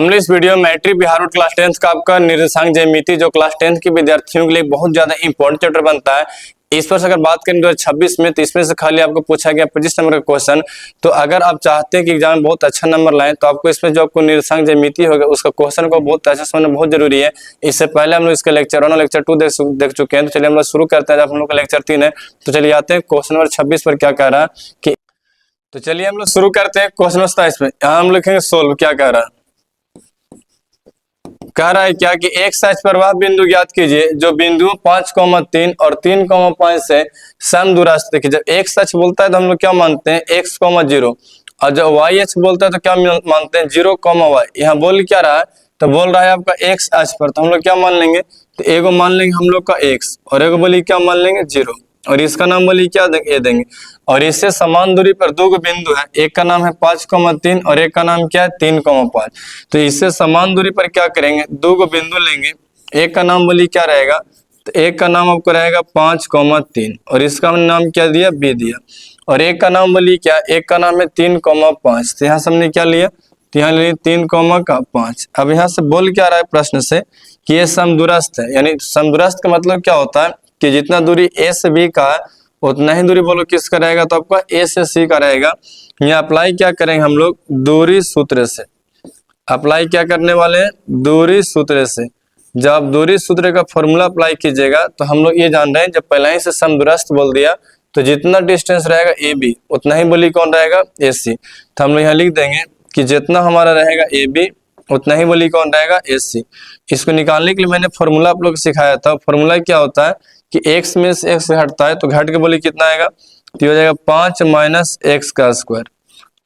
हमने इस वीडियो में matric Bihar board class 10th का आपका निर्देशांक ज्यामिति जो क्लास 10th के विद्यार्थियों के लिए बहुत ज्यादा इंपॉर्टेंट चैप्टर बनता है। इस पर अगर बात करें 2026 में तो इसमें से खाली आपको पूछा गया 25 नंबर का क्वेश्चन। तो अगर आप चाहते हैं कि एग्जाम में बहुत अच्छा नंबर लाएं तो आपको इसमें जो आपको निर्देशांक ज्यामिति होगा उसका क्वेश्चन को बहुत अच्छा समझना बहुत जरूरी है। इससे पहले हम लोग इसका लेक्चर 1 और लेक्चर 2 देख चुके हैं। तो चलिए हम लोग शुरू करते हैं। जब हम लोग का लेक्चर 3 है तो चलिए आते हैं क्वेश्चन नंबर 26 पर क्या कह रहा है कि, तो चलिए हम लोग शुरू करते हैं क्वेश्चन 27 में। यहाँ हम लिखेंगे सोल्व। क्या कह रहा है, कह रहा है क्या कि एक साइज पर वह बिंदु ज्ञात कीजिए जो बिंदु 5,3 और 3,5 से समदूरस्थ। देखिए जब एक सच बोलता है तो हम लोग क्या मानते हैं x, 0 और जब वाई एच बोलता है तो क्या मानते हैं 0, y। यहाँ बोल क्या रहा है तो बोल रहा है आपका x अक्ष पर, तो हम लोग क्या मान लेंगे तो एगो मान लेंगे हम लोग का x और एगो बोली क्या मान लेंगे 0 और इसका नाम बोली क्या देंगे। और इससे समान दूरी पर दो बिंदु है, एक का नाम है 5,3 और एक का नाम क्या है 3,5। तो इससे समान दूरी पर क्या करेंगे, दो बिंदु लेंगे। एक का नाम बोली क्या रहेगा तो एक का नाम आपको रहेगा 5,3 और इसका नाम क्या दिया b दिया। और एक का नाम बोली क्या, एक का नाम है 3,5। तो यहाँ से हमने क्या लिया तो यहाँ ले 3,5। अब यहाँ से बोल क्या रहा है प्रश्न से कि ये समदूरस्थ है। यानी समदूरस्थ का मतलब क्या होता है कि जितना दूरी a से b का है उतना ही दूरी बोलो किसका रहेगा तो आपका a से c का रहेगा। यहाँ अप्लाई क्या करेंगे हम लोग दूरी सूत्र से, अप्लाई क्या करने वाले हैं दूरी सूत्र से। जब आप दूरी सूत्र का फॉर्मूला अप्लाई कीजिएगा तो हम लोग ये जान रहे हैं जब पहले ही से समदूरस्थ बोल दिया तो जितना डिस्टेंस रहेगा ए बी उतना ही बोली कौन रहेगा ए सी। तो हम लोग यहाँ लिख देंगे कि जितना हमारा रहेगा ए बी उतना ही बोली कौन रहेगा ए सी। इसको निकालने के लिए मैंने फॉर्मूला आप लोग को सिखाया था। फॉर्मूला क्या होता है कि x में से x घटता है तो घट के बोली कितना आएगा तो हो जाएगा 5 - x का स्क्वायर।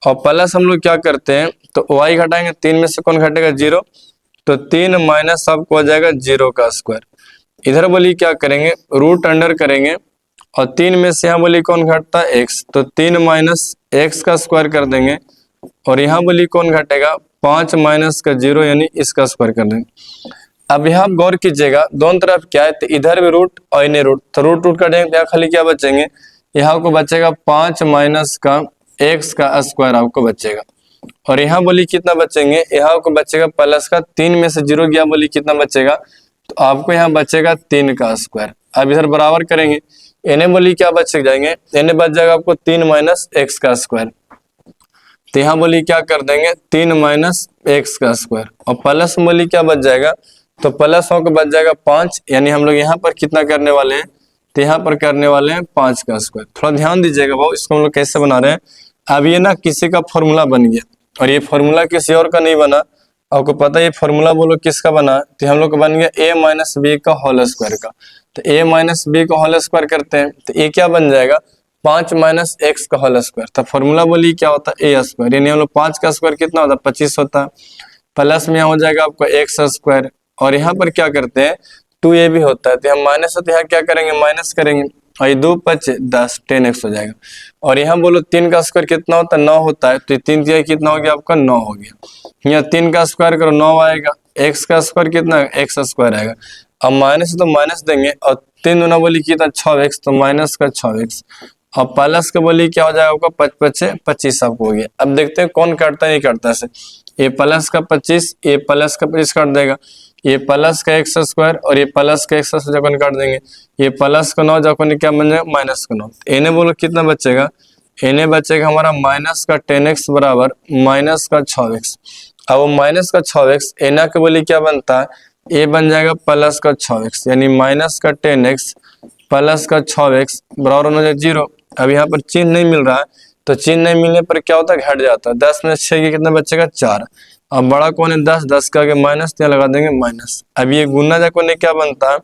और प्लस हम लोग क्या करते हैं तो y घटाएंगे, 3 में से कौन घटेगा 0 तो 3 माइनस आपको हो जाएगा 0 का स्क्वायर। इधर बोली क्या करेंगे रूट अंडर करेंगे और 3 में से यहाँ बोली कौन घटता है x तो 3 - x का स्क्वायर कर देंगे। और यहाँ बोली कौन घटेगा 5 - 0 यानी इसका स्क्वायर कर देंगे। अब यहाँ गौर कीजिएगा दोनों तरफ क्या है तो इधर भी रूट और इन्हें रूट, तो रूट कटेंगे तो यहाँ खाली क्या बचेंगे, यहाँ को बचेगा 5 - x का स्क्वायर आपको बचेगा। और यहाँ बोली कितना बचेंगे, यहाँ को बचेगा प्लस का 3 में से 0 गया बोली कितना बचेगा तो आपको यहाँ बचेगा 3 का स्क्वायर। अब इधर बराबर करेंगे, इन्हें बोली क्या बच जाएंगे, इन्हें बच जाएगा आपको 3 - x का स्क्वायर। तो यहाँ बोली क्या कर देंगे 3 - x का स्क्वायर और प्लस बोली क्या बच जाएगा तो प्लस होकर बच जाएगा 5। यानी हम लोग यहाँ पर कितना करने वाले हैं तो यहाँ पर करने वाले हैं 5 का स्क्वायर। थोड़ा ध्यान दीजिएगा वो इसको हम लोग कैसे बना रहे हैं। अब ये ना किसी का फॉर्मूला बन गया और ये फॉर्मूला किसी और का नहीं बना। आपको पता है ये फॉर्मूला बोलो किसका बना तो हम लोग का बन गया a - b का होल स्क्वायर का। तो a - b का होल स्क्वायर करते हैं तो ये क्या बन जाएगा 5 - x का होल स्क्वायर। तो फॉर्मूला बोली क्या होता है a स्क्वायर, यानी हम लोग 5 का स्क्वायर कितना होता है 25 होता है। प्लस में यहाँ हो जाएगा आपका x स्क्वायर और यहाँ पर क्या करते हैं 2a भी होता है तो हम माइनस होता है यहाँ क्या करेंगे माइनस करेंगे और ये 2 5 10 10x हो जाएगा। और यहाँ बोलो 3 का स्क्वायर कितना होता है 9 होता है तो 3 कितना हो गया आपका 9 हो गया। यहाँ 3 का स्क्वायर करो 9 आएगा, x का स्क्वायर कितना है x स्क्वायर आएगा। अब माइनस तो माइनस देंगे और 3 दूना बोली कितना 6x तो माइनस का 6x और प्लस का बोली क्या हो जाएगा आपका 5 5 25 आपको हो गया। अब देखते हैं कौन काटता है नहीं काटता है। ये प्लस का 25 ये प्लस का 25 काट देगा, ये प्लस का x स्क्वायर और ये प्लस का x जब काट देंगे, ये प्लस का 9 जब क्या बन जाएगा माइनस का 9। इन्हें बोलो कितना बचेगा, इन्हें बचेगा हमारा माइनस का 10x बराबर माइनस का 6x। अब वो माइनस का 6x इन्हें के बोली क्या बनता है ये बन जाएगा प्लस का 6x यानी माइनस का 10x प्लस का 6x बराबर हो जाएगा 0। अब यहाँ पर चिन्ह नहीं मिल रहा है तो चिन्ह नहीं मिलने पर क्या होता है घट जाता है। 10 में 6 के कितना बचेगा 4। अब बड़ा कौन है 10, 10 का आगे माइनस यहाँ लगा देंगे माइनस। अब ये गुना जा कोने क्या बनता है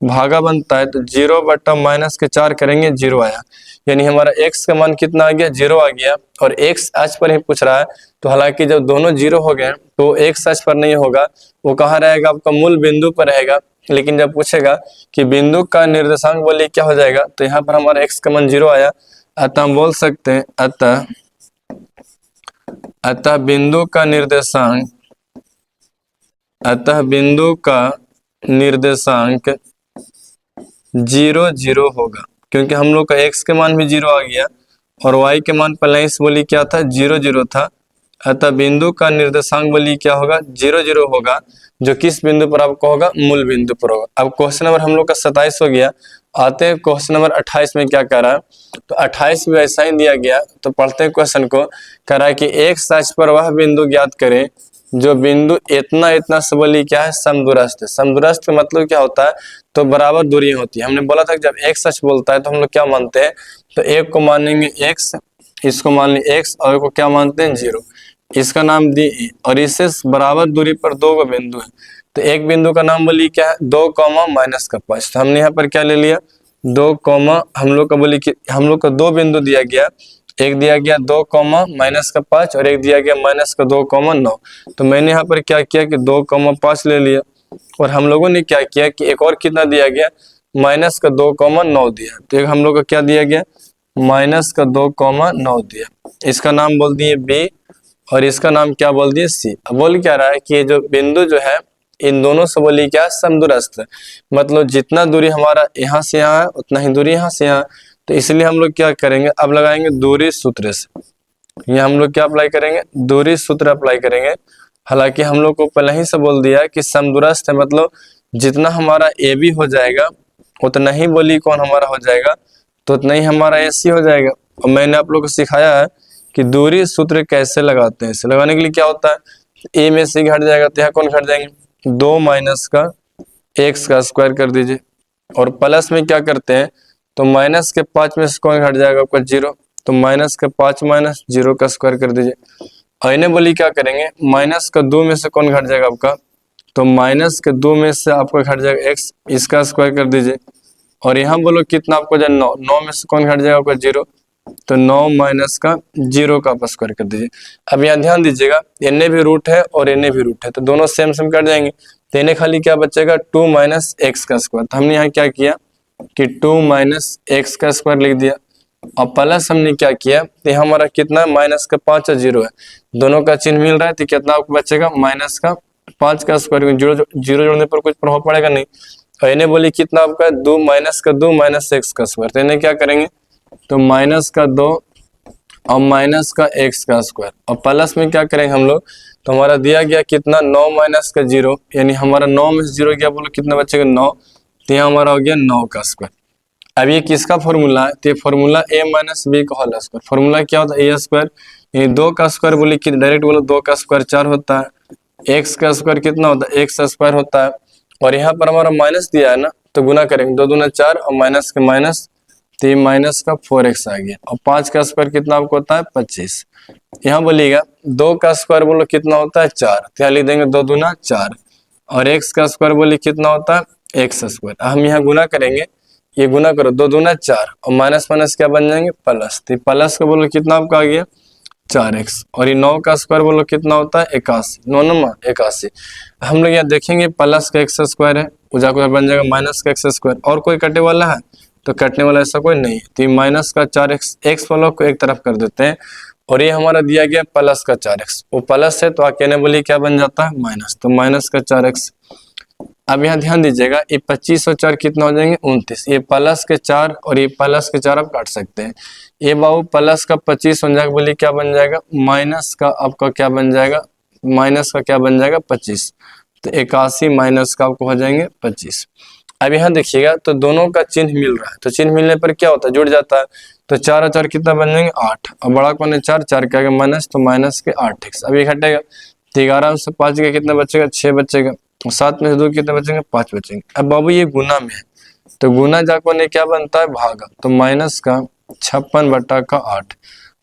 भागा बनता है तो 0 बटा माइनस के 4 करेंगे 0 आया। यानी हमारा x का मान कितना आ गया 0 आ गया। और x अक्ष पर ही पूछ रहा है तो हालांकि जब दोनों 0 हो गए तो x अक्ष पर नहीं होगा, वो कहाँ रहेगा आपका मूल बिंदु पर रहेगा। लेकिन जब पूछेगा कि बिंदु का निर्देशांक बोलिए क्या हो जाएगा तो यहाँ पर हमारा x का मान 0 आया। अतः हम बोल सकते हैं अतः बिंदु का निर्देशांक 0 0 होगा क्योंकि हम लोग का x के मान भी 0 आ गया और y के मान पहले से बोली क्या था 0 0 था। अतः बिंदु का निर्देशांक बली क्या होगा, 0 0 होगा, जो किस बिंदु पर आपको होगा, मूल बिंदु पर होगा। अब क्वेश्चन नंबर हम लोग का 27 हो गया। आते हैं क्वेश्चन नंबर 28 में क्या कह रहा है। तो 28 भी ऐसा ही दिया गया, तो पढ़ते हैं क्वेश्चन को। कह रहा है कि एक अक्ष पर वह बिंदु ज्ञात करें जो बिंदु इतना इतना से बली क्या है, समदूरस्थ है। समदूरस्थ का मतलब क्या होता है, तो बराबर दूरी होती है। हमने बोला था कि जब एक अक्ष बोलता है तो हम लोग क्या मानते हैं, तो एक को मानेंगे x, इसको मान लें x, और को क्या मानते हैं 0, इसका नाम दी, और इससे बराबर दूरी पर दो को बिंदु है। तो एक बिंदु का नाम बोली क्या है, 2 माइनस का 5। तो हमने यहाँ पर क्या ले लिया, 2 हम लोग का बोली कि हम लोग को दो बिंदु दिया गया, एक दिया गया 2 माइनस का 5 और एक दिया गया माइनस का 2 9। तो मैंने यहाँ पर क्या किया कि 2 5 ले लिया, और हम लोगों ने क्या किया कि एक और कितना दिया गया, माइनस का 2 9 दिया। तो एक हम लोग का क्या दिया गया, माइनस का 2 9 दिया। इसका नाम बोल दिए बी, और इसका नाम क्या बोल दिए सी। अब बोल क्या रहा है कि ये जो बिंदु जो है इन दोनों से बोली क्या, समदूरस्थ है। मतलब जितना दूरी हमारा यहाँ से यहाँ है उतना ही दूरी यहाँ से यहाँ। तो इसलिए हम लोग क्या करेंगे, अब लगाएंगे दूरी सूत्र से। ये हम लोग क्या अप्लाई करेंगे, दूरी सूत्र अप्लाई करेंगे। हालांकि हम लोग को पहले ही से बोल दिया कि समदूरस्थ है, मतलब जितना हमारा ए बी हो जाएगा उतना ही बोली कौन हमारा हो जाएगा, तो उतना ही हमारा ए सी हो जाएगा। और मैंने आप लोग को सिखाया है कि दूरी सूत्र कैसे लगाते हैं। इसे लगाने के लिए क्या होता है, ए में से घट जाएगा तो यहाँ कौन घट जाएंगे, 2 माइनस का x का स्क्वायर कर दीजिए, और प्लस में क्या करते हैं, तो माइनस के 5 में से कौन घट जाएगा आपका 0, तो माइनस के 5 माइनस 0 का स्क्वायर कर दीजिए। और इन्हें बोली क्या करेंगे, माइनस का 2 में से कौन घट जाएगा आपका, तो माइनस के 2 में से आपका घट जाएगा x, इसका स्क्वायर कर दीजिए। और यहाँ बोलो कितना आपको जाए 9, 9 में से कौन घट जाएगा आपका 0, तो 9 माइनस का 0 का आप स्क्वायर कर दीजिए। अब यहाँ ध्यान दीजिएगा, इन्हें भी रूट है और इन्हें भी रूट है, तो दोनों सेम सेम कट जाएंगे। तो इन्हें खाली क्या बचेगा, 2 माइनस एक्स का स्क्वायर। तो हमने यहाँ क्या किया कि 2 माइनस एक्स का स्क्वायर लिख दिया, और प्लस हमने क्या किया, तो यहाँ हमारा कितना माइनस का 5 और 0 है, दोनों का चिन्ह मिल रहा है, तो कितना आपको बचेगा माइनस का 5 का स्क्वायर। 0 जोड़ने पर कुछ प्रभाव पड़ेगा नहीं। और इन्हें बोली कितना आपका 2 माइनस का 2 माइनस एक्स का स्क्वायर। तो इन्हें क्या करेंगे, तो माइनस का 2 और माइनस का x का स्क्वायर, और प्लस में क्या करेंगे हम लोग, तो हमारा दिया गया कितना 9 माइनस का 0, यानी हमारा 9 में से 0 गया, बोलो कितना बचेगा 9, तो यहाँ हमारा हो गया 9 का स्क्वायर। अब ये किसका फॉर्मूला है, तो ये फॉर्मूला a माइनस बी का होल स्क्वायर। फॉर्मूला क्या होता है, a स्क्वायर, ये 2 का स्क्वायर बोले कि डायरेक्ट बोलो 2 का स्क्वायर 4 होता है, x का स्क्वायर कितना होता है, x स्क्वायर होता है, और यहाँ पर हमारा माइनस दिया है ना, तो गुना करेंगे, 2 दूना 4 और माइनस के माइनस, तो ये माइनस का 4x आ गया, और 5 का स्क्वायर कितना आपको होता है 25। यहाँ बोलिएगा 2 का स्क्वायर बोलो कितना होता है 4, तो यहाँ लिख देंगे 2 दूना 4, और x का स्क्वायर बोलिए कितना होता है x स्क्वायर। हम यहाँ गुना करेंगे, ये गुना करो 2 दूना 4 और माइनस माइनस क्या बन जाएंगे प्लस, तो प्लस का बोलो कितना आपका आ गया 4x, और ये 9 का स्क्वायर बोलो कितना होता है 81, 9 9 81। हम लोग यहाँ देखेंगे प्लस का x स्क्वायर है, उजागर बन जाएगा माइनस का x स्क्वायर, और कोई कटे वाला है, तो कटने वाला ऐसा कोई नहीं है। तो ये माइनस का 4x, x वालों को एक तरफ कर देते हैं, और ये हमारा दिया गया प्लस का 4x, वो प्लस है तो आके बोली क्या बन जाता है माइनस, तो माइनस का 4x। अब यहाँ ध्यान दीजिएगा, ये 25 और 4 कितना हो जाएंगे 29, ये प्लस के 4 और ये प्लस के 4 आप काट सकते हैं। ये बाबू प्लस का 25 हो जाएगा, बोलिए क्या बन जाएगा, माइनस का आपका क्या बन जाएगा, माइनस का क्या बन जाएगा 25, तो 81 माइनस का आपको हो जाएंगे 25। अब यहाँ देखिएगा, तो दोनों का चिन्ह मिल रहा है, तो चिन्ह मिलने पर क्या होता है, जुड़ जाता है, तो 4 और 4 कितना बन जाएंगे 8, और बड़ा कौन है 4, 4 क्या माइनस, तो माइनस के 8x। अब ये घटेगा, तो 11 से 5 का कितना बचेगा 6 बचेगा, 7 में से 2 कितने बचेंगे 5 बचेंगे। अब बाबू ये गुना में है, तो गुना जाको ने क्या बनता है भागा, तो माइनस का 56 बटा का 8,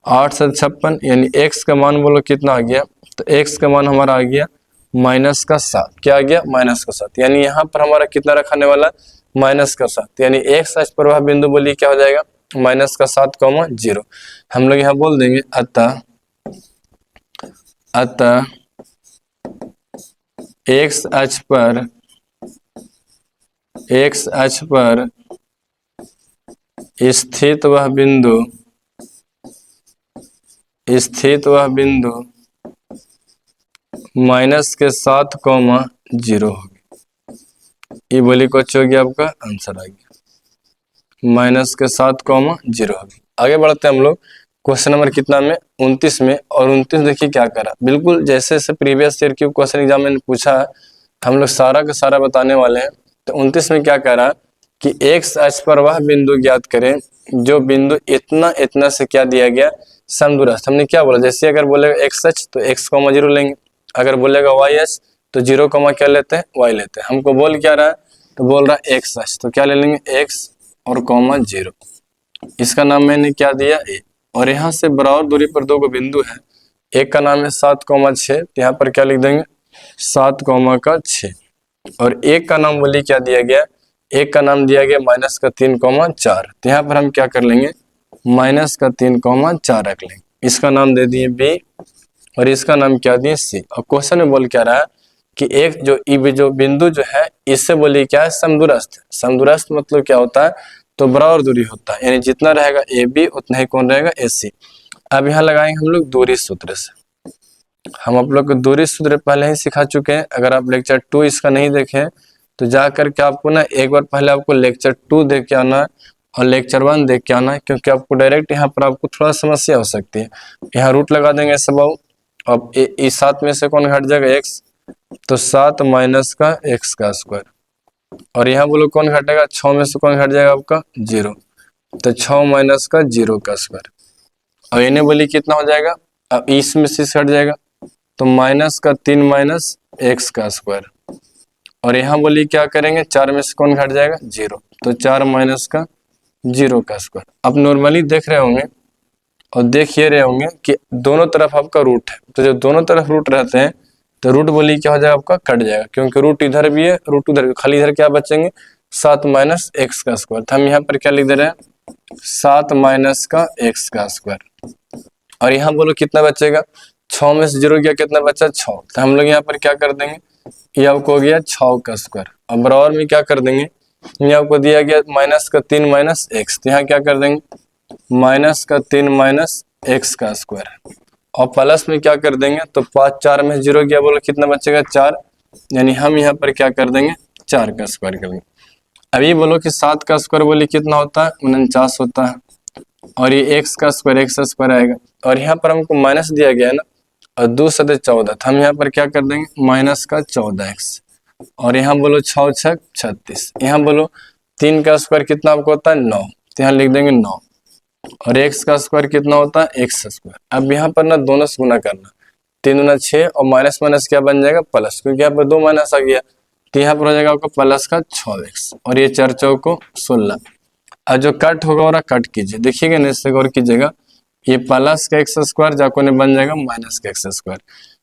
8 से 56, यानी x का मान बोलो कितना आ गया, तो x का मान हमारा आ गया माइनस का 7, क्या आ गया माइनस का 7, यानी यहाँ पर हमारा कितना रखने वाला माइनस का 7, यानी एक अक्ष पर वह बिंदु बोली क्या हो जाएगा माइनस का 7 0। हम लोग यहाँ बोल देंगे अतः एक्स अक्ष पर स्थित वह बिंदु माइनस के 7 0 होगी। ये बोली कुछ हो गया, आपका आंसर आ गया माइनस के 7 0 होगी। आगे बढ़ते हैं हम लोग क्वेश्चन नंबर कितना में 29 में। और 29 देखिए क्या करा, बिल्कुल जैसे जैसे प्रीवियस ईयर की क्वेश्चन एग्जाम में पूछा हम लोग सारा का सारा बताने वाले हैं। तो 29 में क्या करा कि एक्स अक्ष पर वह बिंदु ज्ञात करें जो बिंदु इतना इतना से क्या दिया गया, समदूरस्थ। हमने क्या बोला, जैसे अगर बोलेगा एक्स अक्ष तो x, 0 लेंगे, अगर बोलेगा वाई अक्ष तो 0, क्या लेते हैं, y लेते हैं। हमको बोल क्या रहा है, तो बोल रहा है एक्स अक्ष, तो क्या ले लेंगे x और 0, इसका नाम मैंने क्या दिया a। और यहाँ से बराबर दूरी पर दो बिंदु है, एक का नाम है 7,6, तो यहाँ पर क्या लिख देंगे 7,6, और एक का नाम बोलिए क्या दिया गया, एक का नाम दिया गया -3,4, तो यहाँ पर हम क्या कर लेंगे -3,4 रख लेंगे। इसका नाम दे दिए b और इसका नाम क्या दिए c। और क्वेश्चन में बोल क्या रहा है कि एक जो बिंदु जो है इससे बोलिए क्या है, समदूरस्थ। समदूरस्थ मतलब क्या होता है, तो बराबर दूरी होता है, यानी जितना रहेगा AB उतना ही कौन रहेगा AC। अब यहाँ लगाएंगे हम लोग दूरी सूत्र से। हम आप लोग को दूरी सूत्र पहले ही सिखा चुके हैं, अगर आप लेक्चर 2 इसका नहीं देखें तो जा करके आपको ना एक बार पहले आपको लेक्चर 2 देख के आना है और लेक्चर 1 देख के आना है, क्योंकि आपको डायरेक्ट यहाँ पर आपको थोड़ा समस्या हो सकती है। यहाँ रूट लगा देंगे ऐसे बाबू, अब इस 7 में से कौन घट जाएगा x, तो 7 माइनस का x का स्क्वायर, और यहाँ बोलो कौन घटेगा, 6 में से कौन घट जाएगा आपका 0, तो 6 माइनस का 0 का स्क्वायर। अब इन्हें बोली कितना हो जाएगा, अब इसमें से घट जाएगा तो -3 माइनस x का स्क्वायर, और यहाँ बोली क्या करेंगे 4 में से कौन घट जाएगा 0, तो 4 माइनस का 0 का स्क्वायर। अब नॉर्मली देख रहे होंगे और देख ये रहे होंगे कि दोनों तरफ आपका रूट है, तो जब दोनों तरफ रूट रहते हैं तो रूट बोली क्या हो जाएगा आपका कट जाएगा, क्योंकि रूट इधर भी है रूट उधर भी, खाली इधर क्या बचेंगे 7 माइनस x का स्क्वायर। तो हम यहाँ पर क्या लिख दे रहे हैं 7 माइनस का x का स्क्वायर, और यहाँ बोलो कितना बचेगा, 6 में से 0 गया कितना बचा 6, तो हम लोग यहाँ पर क्या कर देंगे, ये आपको हो गया 6 का स्क्वायर। अब बराबर में क्या कर देंगे, ये आपको दिया गया -3 माइनस x, तो यहाँ क्या कर देंगे -3 माइनस x का स्क्वायर, और प्लस में क्या कर देंगे, तो 5 4 में 0 गया, बोलो कितना बचेगा 4, यानी हम यहाँ पर क्या कर देंगे 4 का स्क्वायर कर देंगे। अभी बोलो कि 7 का स्क्वायर बोले कितना होता है 49 होता है, और ये x का स्क्वायर आएगा, और यहाँ पर हमको माइनस दिया गया है ना, और 2 सदे 14, तो हम यहाँ पर क्या कर देंगे -14x, और यहाँ बोलो 6 6 36, यहाँ बोलो 3 का स्क्वायर कितना आपको होता है 9, तो यहाँ लिख देंगे 9, और x का स्क्वायर कितना होता है x स्क्वायर। अब यहाँ पर ना दोनों से गुना करना, 3 दूना 6 और माइनस माइनस क्या बन जाएगा प्लस, क्योंकि यहाँ पर 2 माइनस आ गया, तो यहाँ पर हो जाएगा आपका प्लस का 6x, और ये 4 चौको 16। और जो कट होगा और कट कीजिए, देखिएगा ना इससे गौर कीजिएगा, ये प्लस का x स्क्वायर जाको ने बन जाएगा माइनस का x स्क्वायर,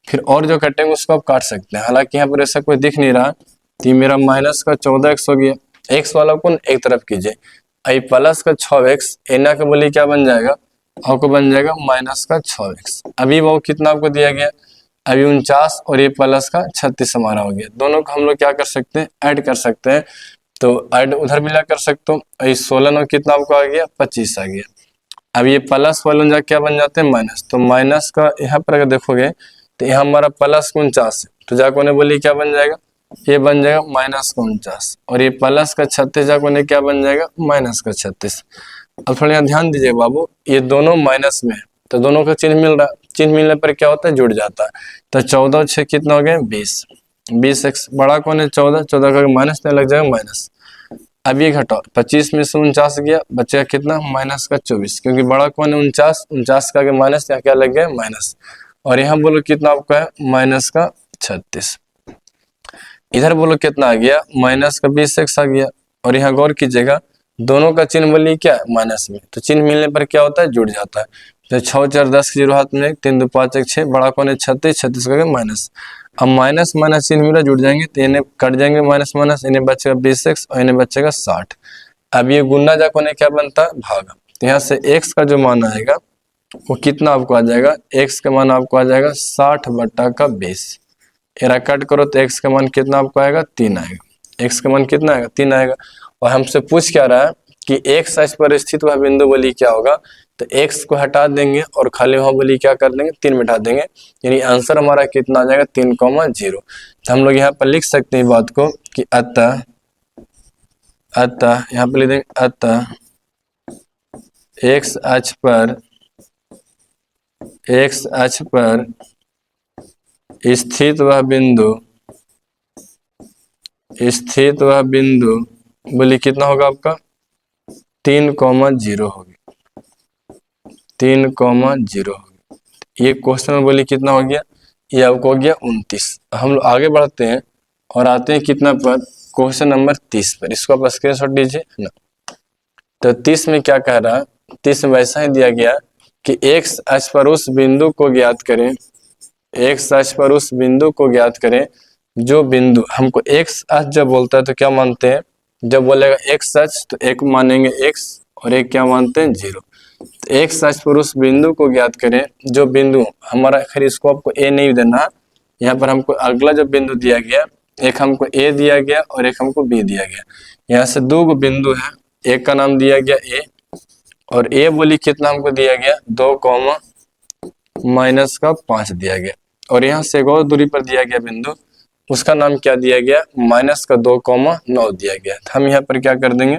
फिर और जो कटेंगे उसको आप काट सकते हैं। हालांकि यहाँ पर ऐसा कोई दिख नहीं रहा, तो मेरा माइनस का 14x हो गया, x वाला को एक तरफ कीजिए, आई प्लस का 6x एना का बोलिए क्या बन जाएगा, आपको बन जाएगा माइनस का 6x। अभी वो कितना आपको दिया गया, अभी 49, और ये प्लस का 36 हमारा हो गया। दोनों को हम लोग क्या कर सकते हैं, ऐड कर सकते हैं, तो ऐड उधर भी ला कर सकते हो। इस 16 में कितना आपको आ गया 25 आ गया। अब ये प्लस वाले क्या बन जाते हैं माइनस, तो माइनस का यहाँ पर अगर देखोगे तो यहाँ हमारा प्लस 49 है, तो जाको ने बोली क्या बन जाएगा, ये बन जाएगा -49, और ये प्लस का 36 जाको ने क्या बन जाएगा -36। अब थोड़ा यहाँ ध्यान दीजिए बाबू, ये दोनों माइनस में है तो दोनों का चिन्ह मिल रहा है, चिन्ह मिलने पर क्या होता है जुड़ जाता है, तो 14 6 कितना हो गया 20, 20x बड़ा कौन है 14, 14 का माइनस नहीं लग जाएगा माइनस। अब ये घटाओ 25 में से 49 गया, बचेगा कितना माइनस का 24, क्योंकि बड़ा कौन है 49, 49 का माइनस यहाँ क्या लग गया माइनस, और यहाँ बोलो कितना आपका है माइनस का 36। इधर बोलो कितना आ गया माइनस का 20x आ गया, और यहाँ गौर कीजिएगा दोनों का चिन्ह बोलिए क्या माइनस में, तो चिन्ह मिलने पर क्या होता है जुड़ जाता है। तो 6 4 10 0 हाथ में 3 2 5 1 6, बड़ा कौन है 36, 36 का माइनस। अब माइनस माइनस चिन्ह मिला जुड़ जाएंगे, तो इन्हें कट जाएंगे माइनस माइनस, इन्हें बचेगा 20x और इन्हें बचेगा 60। अब ये गुना जाको ने क्या बनता है भागा, तो यहाँ से x का जो मान आएगा वो कितना आपको आ जाएगा, x का मान आपको आ जाएगा 60/20। एरा कट करो तो x का मान कितना आपको आएगा 3 आएगा, x का मान कितना आएगा 3 आएगा। और हमसे पूछ क्या रहा है कि x अक्ष पर स्थित वह बिंदु बोली क्या होगा, तो x को हटा देंगे और खाली वहां बोली क्या कर देंगे 3 बिठा देंगे, यानी आंसर हमारा कितना आ जाएगा 3,0। तो हम लोग यहाँ पर लिख सकते हैं बात को कि अतः यहाँ पर लिख देंगे अतः x अक्ष पर एक्स अक्ष पर स्थित वह बिंदु बोलिए कितना होगा आपका 3,0 होगी, 3,0 होगी। ये क्वेश्चन में बोलिए कितना हो गया, ये आपको हो गया 29। हम लोग आगे बढ़ते हैं और आते हैं कितना पर, क्वेश्चन नंबर 30 पर। इसको आप स्क्रीनशॉट दीजिए ना। तो 30 में क्या कह रहा है, 30 में वैसा ही दिया गया कि एक्स अक्ष पर उस बिंदु को ज्ञात करें, एक्स अक्ष पर उस बिंदु को ज्ञात करें जो बिंदु, हमको एक्स अक्ष जब बोलता है तो क्या मानते हैं, जब बोलेगा एक्स अक्ष तो एक मानेंगे एक्स और एक क्या मानते हैं 0। तो एक्स अक्ष पर उस बिंदु को ज्ञात करें जो बिंदु हमारा, खैर इसको आपको ए नहीं देना, यहाँ पर हमको अगला जो बिंदु दिया गया, एक हमको ए दिया गया और एक हमको बी दिया गया। यहाँ से दो बिंदु है, एक का नाम दिया गया ए और ए बोली कितना हमको दिया गया 2, -5 दिया गया। और यहाँ से एक और दूरी पर दिया गया बिंदु, उसका नाम क्या दिया गया -2,9 दिया गया। तो हम यहाँ पर क्या कर देंगे,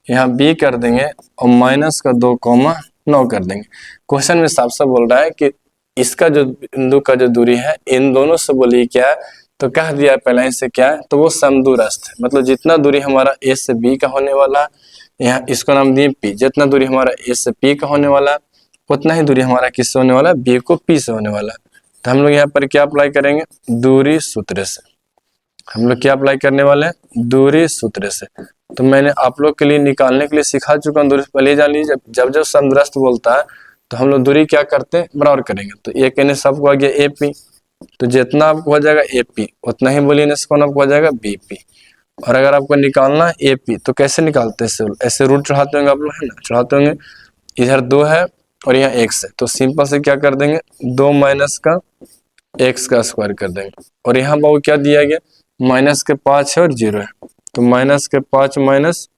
यहाँ बी कर देंगे और -2,9 कर देंगे। क्वेश्चन में साफ साफ बोल रहा है कि इसका जो बिंदु का जो दूरी है इन दोनों से बोलिए क्या है, तो कह दिया पहले से क्या है, तो वो समदूरस्थ है। मतलब जितना दूरी हमारा ए से बी का होने वाला, यहाँ इसको नाम दिए पी, जितना दूरी हमारा ए से पी का होने वाला उतना ही दूरी हमारा किससे होने वाला, बी को पी से होने वाला। तो हम लोग यहाँ पर क्या अप्लाई करेंगे, दूरी सूत्र से। हम लोग क्या अप्लाई करने वाले हैं, दूरी सूत्र से। तो मैंने आप लोग के लिए निकालने के लिए सिखा चुका हूँ दूरी। पहले जान लीजिए, जब समदूरस्थ बोलता है तो हम लोग दूरी क्या करते हैं, बराबर करेंगे। तो एक कहने सबको आ गया ए पी, तो जितना आपको हो जाएगा ए पी उतना ही बोलिए इसको आपको हो जाएगा बी पी। और अगर आपको निकालना है ए पी तो कैसे निकालते हैं, ऐसे रूट चढ़ाते होंगे आप लोग, है ना, चढ़ाते होंगे। इधर 2 है और यहाँ x है, तो सिंपल से क्या कर देंगे 2 माइनस का x का स्क्वायर कर देंगे। और यहाँ बाबू क्या दिया गया, -5 है और 0 है, तो -5 माइनस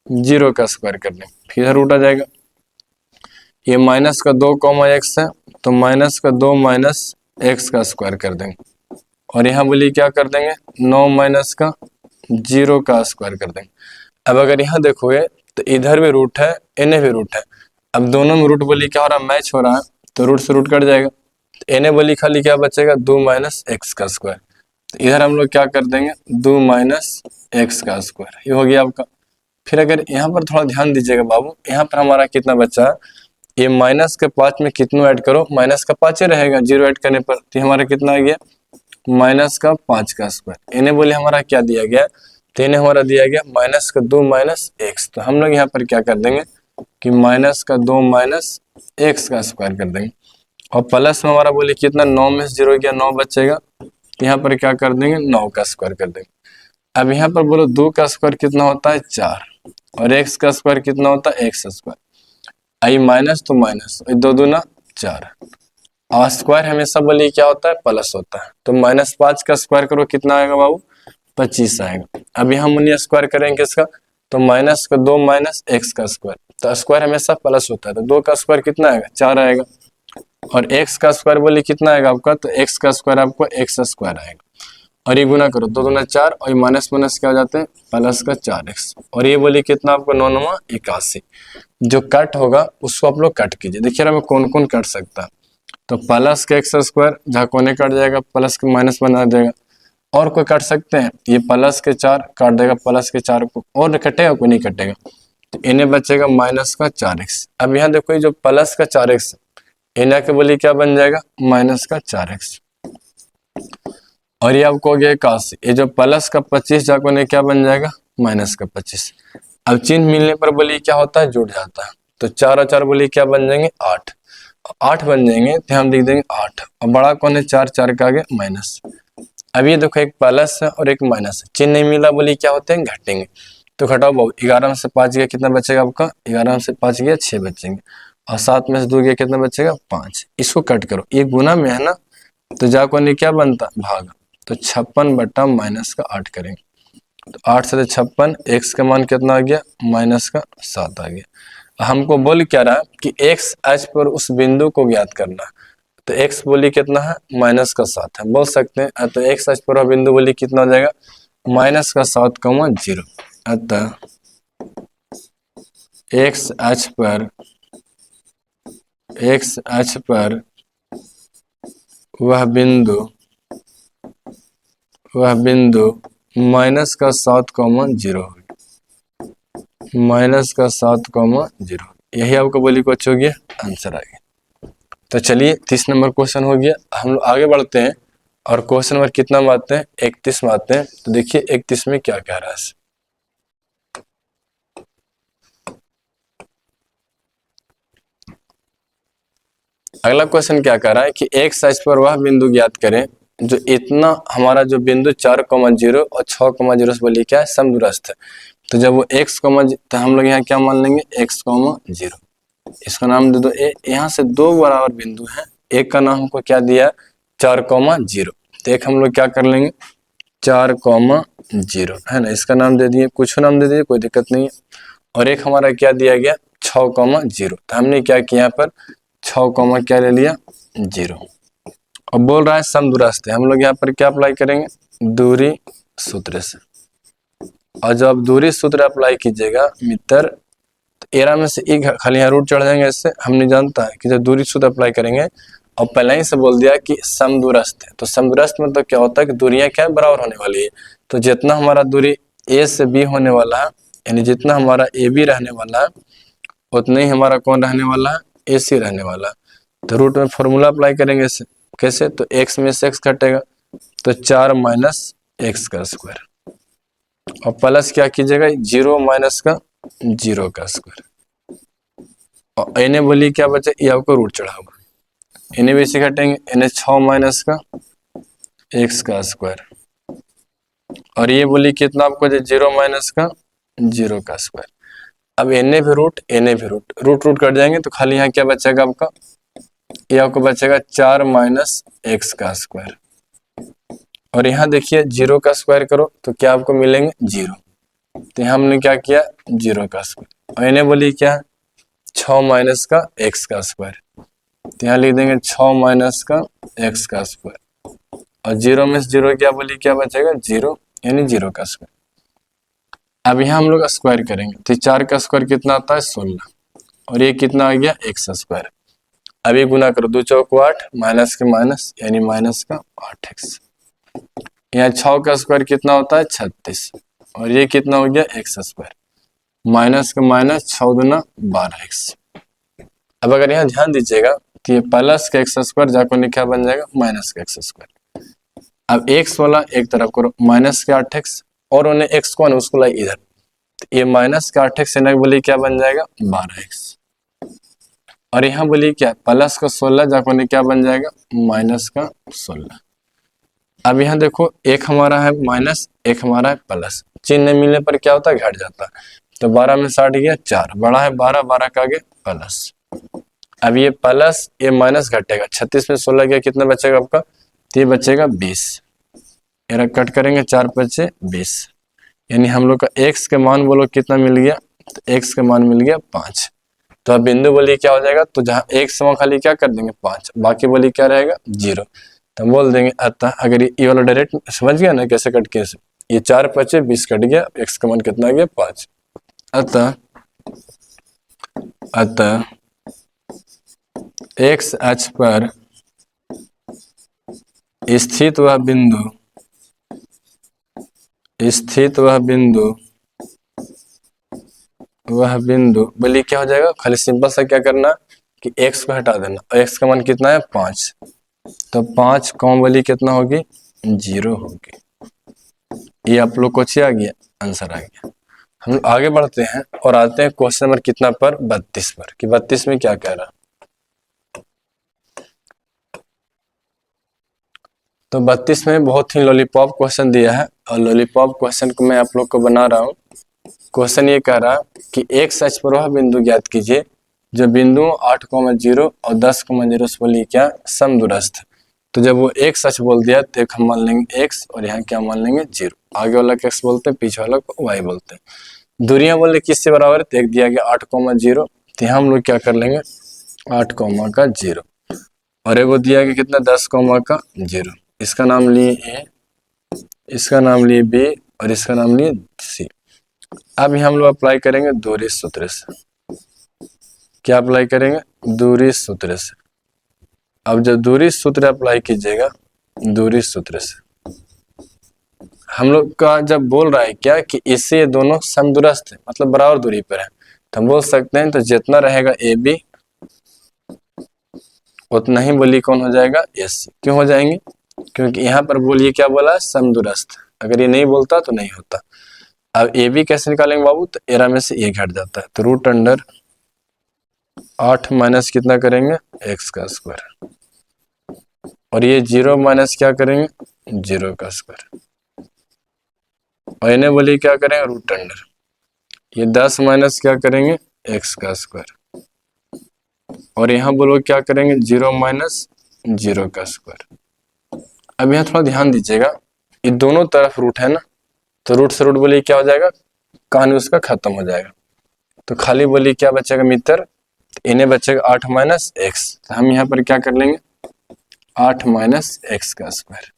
0 का स्क्वायर कर देंगे, फिर इधर रूट आ जाएगा। ये -2, x है, तो -2 माइनस x का स्क्वायर कर देंगे। और यहाँ बोलिए क्या कर देंगे 9 माइनस का 0 का स्क्वायर कर देंगे। अब अगर यहाँ देखोगे तो इधर भी रूट है, इन्हें भी रूट है। अब दोनों में रूट बोली क्या हो रहा है, मैच हो रहा है, तो रूट से रूट कट जाएगा। तो इन्हें बोली खाली क्या बचेगा 2 माइनस एक्स का स्क्वायर। तो इधर हम लोग क्या कर देंगे 2 माइनस एक्स का स्क्वायर, ये हो गया आपका। फिर अगर यहाँ पर थोड़ा ध्यान दीजिएगा बाबू, यहाँ पर हमारा कितना बचा, ये माइनस के 5 में कितना ऐड करो, माइनस का 5 रहेगा 0 ऐड करने पर, तो हमारा कितना आ गया -5 का स्क्वायर। इन्हें बोले हमारा क्या दिया गया, तो इन्हें हमारा दिया गया -2 माइनस एक्स। तो हम लोग यहाँ पर क्या कर देंगे कि -2 माइनस एक्स का स्क्वायर कर देंगे। और प्लस में हमारा बोले कितना 9 में से 0 गया 9 बचेगा, यहाँ पर क्या कर देंगे 9 का स्क्वायर कर देंगे। अब यहाँ पर बोलो 2 का स्क्वायर कितना होता है 4 और x का स्क्वायर कितना होता है x स्क्वायर। आई माइनस तो माइनस, 2 दूना 4 और स्क्वायर हमेशा बोलिए क्या होता है प्लस होता है। तो -5 का स्क्वायर करो कितना आएगा बाबू 25 आएगा। अब यहाँ मुनिया स्क्वायर करेंगे इसका, तो -2 माइनस एक्स का स्क्वायर, तो स्क्वायर हमेशा प्लस होता है, तो 2 का स्क्वायर कितना आएगा 4 आएगा। और x का स्क्वायर बोलिए कितना आएगा आपका, तो x का स्क्वायर आपको x स्क्वायर आएगा। और ये गुना करो 2 दूना 4 और ये माइनस माइनस क्या हो जाते हैं प्लस का 4x। और ये बोलिए कितना आपको 9 81। जो कट होगा उसको आप लोग कट कीजिए, देखिए हमें कौन कौन कट सकता है। तो प्लस का x स्क्वायर जहाँ कोने कट जाएगा प्लस के माइनस बना देगा। और कोई काट सकते हैं, ये प्लस के 4 काट देगा प्लस के 4 को, और कटेगा कोई नहीं कटेगा, तो इन्हें बचेगा -4x। अब यहाँ देखो ये जो प्लस का 4x इन्हें के बोलिए क्या बन जाएगा -4x। और ये आपको हो गया 81, ये जो प्लस का 25 जाको ने क्या बन जाएगा -25। अब चिन्ह मिलने पर बोलिए क्या होता है जुड़ जाता है, तो 4 और 4 बोलिए क्या बन जाएंगे 8 बन जाएंगे, तो हम लिख देंगे 8। और बड़ा कौन है 4, 4 के आगे माइनस। अब ये देखो एक प्लस है और एक माइनस है, चिन्ह नहीं मिला बोलिए क्या होते हैं घटेंगे। तो घटाओ बाबू 11 में से 5 गया कितना बचेगा आपका, 11 में से 5 गया 6 बचेंगे। और 7 में से 2 गया कितना बचेगा 5। इसको कट करो, ये गुना में है ना, तो जाको नहीं क्या बनता भाग, तो 56 बटा -8 करेंगे। तो 8 से 56, x का मान कितना आ गया -7 आ गया। हमको बोल क्या रहा कि x अक्ष पर उस बिंदु को ज्ञात करना, तो x बोली कितना है -7 है, बोल सकते हैं। तो x अक्ष पर बिंदु बोली कितना हो जाएगा -7, 0। अतः x अक्ष पर वह बिंदु माइनस का 7,0 माइनस का 7,0 यही आपको बोली कुछ हो गया, आंसर आ गया। तो चलिए 30 नंबर क्वेश्चन हो गया। हम लोग आगे बढ़ते हैं और क्वेश्चन नंबर कितना में आते हैं, 31 में आते हैं। तो देखिए 31 में क्या कह रहा है। अगला क्वेश्चन क्या कह रहा है कि एक साइज पर वह बिंदु ज्ञात करें जो इतना हमारा जो बिंदु 4,0 और 6,0 से बोलिए क्या है, समदूरस्थ है। तो जब वो तो हम लोग यहाँ क्या मान लेंगे, x,0, इसका नाम दे दो ए। यहाँ से दो बराबर बिंदु हैं, एक का नाम हमको क्या दिया, 4,0। तो एक हम लोग क्या कर लेंगे, 4,0 है ना, इसका नाम दे दिए, कुछ नाम दे दिए, कोई दिक्कत नहीं है। और एक हमारा क्या दिया गया, 6,0। तो हमने क्या किया यहाँ पर 6, क्या ले लिया, 0। अब बोल रहा है समदूरस्थ है, हम लोग यहाँ पर क्या अप्लाई करेंगे, दूरी सूत्र से। और जब दूरी सूत्र अप्लाई कीजिएगा मित्र, तो एरा में से एक खाली यहाँ रूट चढ़ जाएंगे। इससे हम नहीं जानता है कि जब दूरी सूत्र अप्लाई करेंगे और पहले ही से बोल दिया कि समदूरस्थ है, तो समदूरस्थ में तो क्या होता है कि दूरियां क्या है, बराबर होने वाली है। तो जितना हमारा दूरी ए से बी होने वाला है, यानी जितना हमारा ए बी रहने वाला है, उतना ही हमारा कौन रहने वाला है, ए सी रहने वाला है। तो रूट में फॉर्मूला अप्लाई करेंगे इससे, कैसे, तो x में से x घटेगा, तो 4 माइनस एक्स का स्क्वायर, और प्लस क्या कीजिएगा, 0 माइनस का 0 का स्क्वायर। और इन्हें बोलिए क्या बचे, ये आपको रूट चढ़ा हुआ, इन्हें भी इसे घटेंगे, इन्हें 6 माइनस का एक्स का स्क्वायर, और ये बोलिए कितना आपको, 0 माइनस का 0 का स्क्वायर। अब इन्हें भी रूट, इन्हें भी रूट, रूट रूट कट जाएंगे, तो खाली यहाँ क्या बचेगा आपका, ये आपको बचेगा 4 माइनस एक्स का स्क्वायर। और यहाँ देखिए 0 का स्क्वायर करो तो क्या आपको मिलेंगे, 0। तो यहाँ हमने क्या किया, 0 का स्क्वायर, और इन्हें बोलिए क्या, 6 माइनस का एक्स का स्क्वायर। तो यहाँ लिख देंगे 6 माइनस का एक्स का स्क्वायर, और 0 में से 0 क्या बोलिए, क्या बचेगा, 0, यानी 0 का स्क्वायर। अब यहाँ हम लोग स्क्वायर करेंगे, तो 4 का स्क्वायर कितना आता है, 16, और ये कितना आ गया, एक्स स्क्वायर। अभी गुना करो, 2 चौक 8, माइनस के माइनस, यानी माइनस का 8x। यहाँ 6 का स्क्वायर कितना होता है, 36, और ये कितना हो गया, एक्स स्क्वायर, माइनस का माइनस, 6 दूना 12x। अब अगर यहाँ ध्यान दीजिएगा तो ये प्लस का एक्स स्क्वायर जाकर क्या बन जाएगा, माइनस का एक्स स्क्वायर। अब एक्स वाला एक तरफ करो, माइनस के 8x, और उन्हें एक्स को उसको लाई इधर, तो ये माइनस का 8x बोलिए क्या बन जाएगा, 12x। और यहाँ बोलिए क्या, प्लस का 16 जाकर क्या बन जाएगा, माइनस का 16। अब यहाँ देखो, एक हमारा है माइनस, एक हमारा है प्लस, चिन्ह मिलने पर क्या होता है, घट जाता है। तो 12 में 60 गया, 4 बड़ा है 12, 12 का आगे प्लस। अब ये प्लस ये माइनस घटेगा, 36 में 16 गया, कितना बचेगा आपका, तो ये बचेगा 20। ये कट करेंगे, 4 बचे 20, यानी हम लोग का x के मान बोलो कितना मिल गया, तो x के मान मिल गया 5। तो अब बिंदु बोलिए क्या हो जाएगा, तो जहाँ x वहाँ खाली क्या कर देंगे 5, बाकी बोलिए क्या रहेगा 0। तो हम बोल देंगे अतः, अगर ये वाला डायरेक्ट समझ गया ना कैसे कट के, ये 4 बचे 20 कट गया, x का मान कितना गया 5। अतः x अक्ष पर स्थित वह बिंदु बोलिए क्या हो जाएगा, खाली सिंपल सा क्या करना कि x को हटा देना, और x का मान कितना है 5, तो 5 कौन बोली कितना होगी, 0 होगी। ये आप लोग को आ गया, आंसर आ गया। हम लोग आगे बढ़ते हैं और आते हैं क्वेश्चन नंबर कितना पर, 32 पर, कि 32 में क्या कह रहा। तो 32 में बहुत ही लॉलीपॉप क्वेश्चन दिया है, और लॉलीपॉप क्वेश्चन को मैं आप लोग को बना रहा हूँ। क्वेश्चन ये कह रहा कि एक सच पर वह बिंदु ज्ञात कीजिए जो बिंदु 8,0 और 10,0 से बोलिए क्या, समदूरस्थ। तो जब वो एक सच बोल दिया तो एक हम मान लेंगे x, और यहाँ क्या मान लेंगे 0। आगे वाला को x बोलते हैं, पीछे वाला को y बोलते हैं। दूरियां बोले किससे बराबर है, तो एक दिया गया 8,0, तो यहाँ हम लोग क्या कर लेंगे 8,0, और एगो दिया गया कितना 10,0। इसका नाम लिए a, इसका नाम लिए b, और इसका नाम लिए c। अब हम लोग अप्लाई करेंगे दूरी सूत्र से। क्या अप्लाई करेंगे, दूरी सूत्र से। अब जब दूरी सूत्र अप्लाई कीजिएगा, दूरी सूत्र से हम लोग का जब बोल रहा है क्या कि इससे ये दोनों समदूरस्थ है, मतलब बराबर दूरी पर है, तो हम बोल सकते हैं तो जितना रहेगा ए बी उतना ही बोली कौन हो जाएगा, एस सी। क्यों हो जाएंगे? क्योंकि यहाँ पर बोलिए क्या बोला, समदूरस्थ। अगर ये नहीं बोलता तो नहीं होता। अब ए बी कैसे निकालेंगे बाबू, तो एरा में से ये घट जाता है, तो रूट अंडर 8 माइनस कितना करेंगे, एक्स का स्क्वायर, और ये 0 माइनस क्या करेंगे, 0 का स्क्वायर, और इन्हें बोलिए क्या करेंगे, रूट अंडर ये 10 माइनस क्या करेंगे, एक्स का स्क्वायर, और यहाँ बोलो क्या करेंगे, 0 माइनस 0 का स्क्वायर। अब यहाँ थोड़ा ध्यान दीजिएगा, ये दोनों तरफ रूट है ना, तो रूट से रूट बोलिए क्या हो जाएगा, कहानी उसका खत्म हो जाएगा, तो खाली बोलिए क्या बचेगा मित्र, इन्हें बचेगा 8 माइनस एक्स, तो हम यहाँ पर क्या कर लेंगे, 8 माइनस एक्स का स्क्वायर,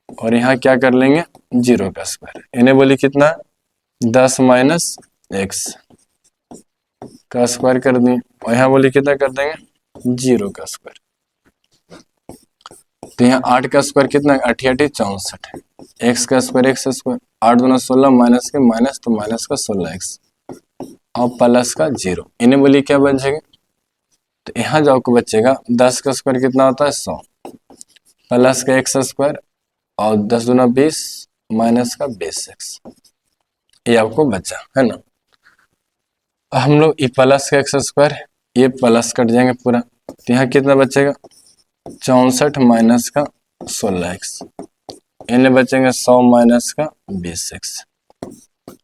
और यहाँ क्या कर लेंगे, 0 का स्क्वायर, इन्हें बोलिए कितना, 10 माइनस एक्स का स्क्वायर कर दिए, और यहाँ बोलिए कितना कर देंगे, 0 का स्क्वायर। तो यहाँ 8 का स्क्वायर कितना, 8 64 है, एक्स का स्क्वायर एक्स स्क्वायर, 8 दूना 16 माइनस के माइनस, तो माइनस का 16x और प्लस का 0, इन्हें बोलिए क्या बचेगा, तो यहाँ जो आपको बचेगा 10 का स्क्वायर कितना होता है 100, प्लस का एक्स स्क्वायर और 10 दूना 20 माइनस का 20x, ये आपको बचा है ना। हम लोग ये प्लस का एक्स स्क्वायर, ये प्लस कट जाएंगे पूरा, तो यहाँ कितना बचेगा, 64 माइनस का 16x, इन्हें बचेंगे 100 माइनस का 20x।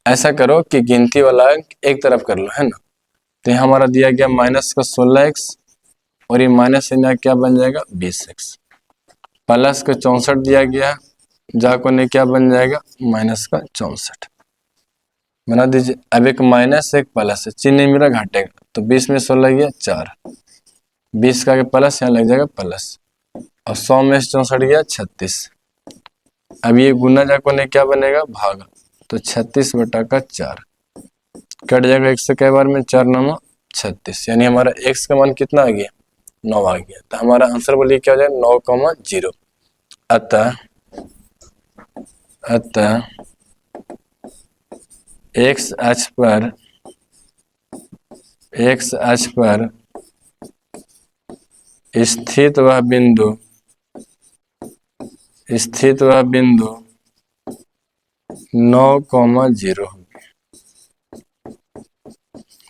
ऐसा करो कि गिनती वाला अंक एक तरफ कर लो, है ना, तो यहाँ हमारा दिया गया माइनस का 16x, और ये माइनस यहाँ क्या बन जाएगा 20x, प्लस का 64 दिया गया, जाको ने क्या बन जाएगा, माइनस का 64 बना दीजिए। अब एक माइनस एक प्लस है, चिन्ह मेरा घटेगा, तो 20 में 16 गया 4, 20 का प्लस यहाँ लग जाएगा प्लस, और 100 में 64 गया 36। अब ये गुना जाको ने क्या बनेगा, भागा, तो 36 बटा का 4 कट जाएगा, एक से कई बार में 4 9 36, यानी हमारा x का मान कितना आ गया, 9 आ गया। तो हमारा आंसर बोलिए क्या हो जाएगा, 9,0। अतः x अक्ष पर स्थित वह बिंदु 9,0 होगी,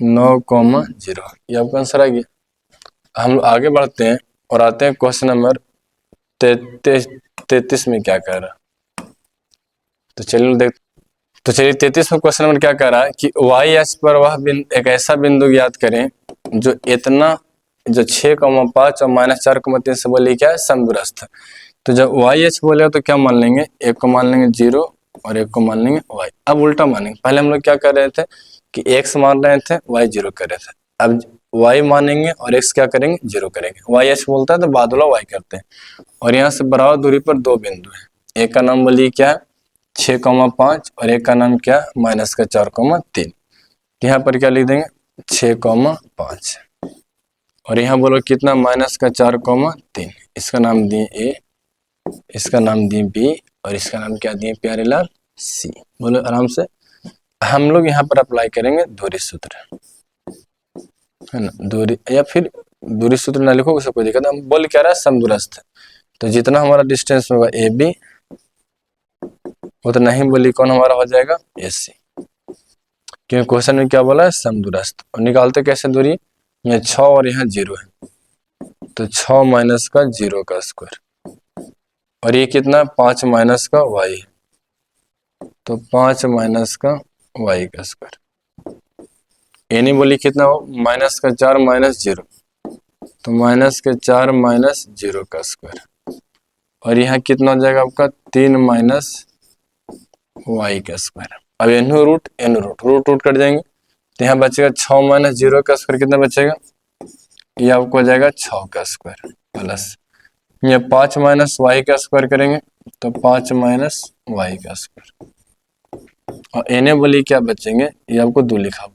9,0, ये आपका आंसर आ गया। हम लोग आगे बढ़ते हैं और आते हैं क्वेश्चन नंबर 33 में क्या कह रहा है, तो चलिए 33 में क्वेश्चन नंबर क्या कह रहा है कि y अक्ष पर वह एक ऐसा बिंदु ज्ञात करें जो इतना, जो 6,5 और -4,3 से बोलिए क्या है, समदूरस्थ है। तो जब y अक्ष बोलेगा तो क्या मान लेंगे, एक को मान लेंगे 0 और एक को मान लेंगे y। अब उल्टा मानेंगे, पहले हम लोग क्या कर रहे थे कि x मान रहे थे, y 0 कर रहे थे, अब y मानेंगे और x क्या करेंगे, 0 करेंगे। y अक्ष बोलता है तो बाद वाला y करते हैं, और यहाँ से बराबर दूरी पर दो बिंदु है, एक का नाम बोलिए क्या है 6,5 और एक का नाम क्या माइनस का 4,3। यहाँ पर क्या लिख देंगे 6,5, और यहाँ बोलो कितना माइनस का 4,3, इसका नाम दिए ए, इसका नाम दिए बी, और इसका नाम क्या दिए प्यारे लाल, सी। बोलो आराम से। हम लोग यहाँ पर अप्लाई करेंगे दूरी सूत्र, है ना, दूरी, या फिर दूरी सूत्र ना लिखो उससे कोई दिक्कत, हम बोल क्या रहा है समदूरस्थ है, तो जितना हमारा डिस्टेंस होगा ए बी उतना ही बोली कौन हमारा हो जाएगा, ए सी, क्योंकि क्वेश्चन में क्या बोला है, समदूरस्थ। और निकालते कैसे दूरी, यहाँ 6 और यहाँ 0 है, तो 6 माइनस का 0 का स्क्वायर, और ये कितना 5 माइनस का y है, तो 5 माइनस का y का स्क्वायर, यानी बोली कितना हो माइनस का 4 माइनस 0, तो माइनस के 4 माइनस 0 का स्क्वायर, और यहाँ कितना हो जाएगा आपका 3 माइनस y का स्क्वायर। अब एनो रूट रूट कट जाएंगे, तो यहाँ बचेगा 6 माइनस 0 का स्क्वायर, कितना बचेगा, ये आपको हो जाएगा 6 का स्क्वायर, प्लस ये 5 माइनस y का स्क्वायर करेंगे, तो 5 माइनस y का स्क्वायर, और एने बोली क्या बचेंगे, ये आपको 2 लिखा हुआ,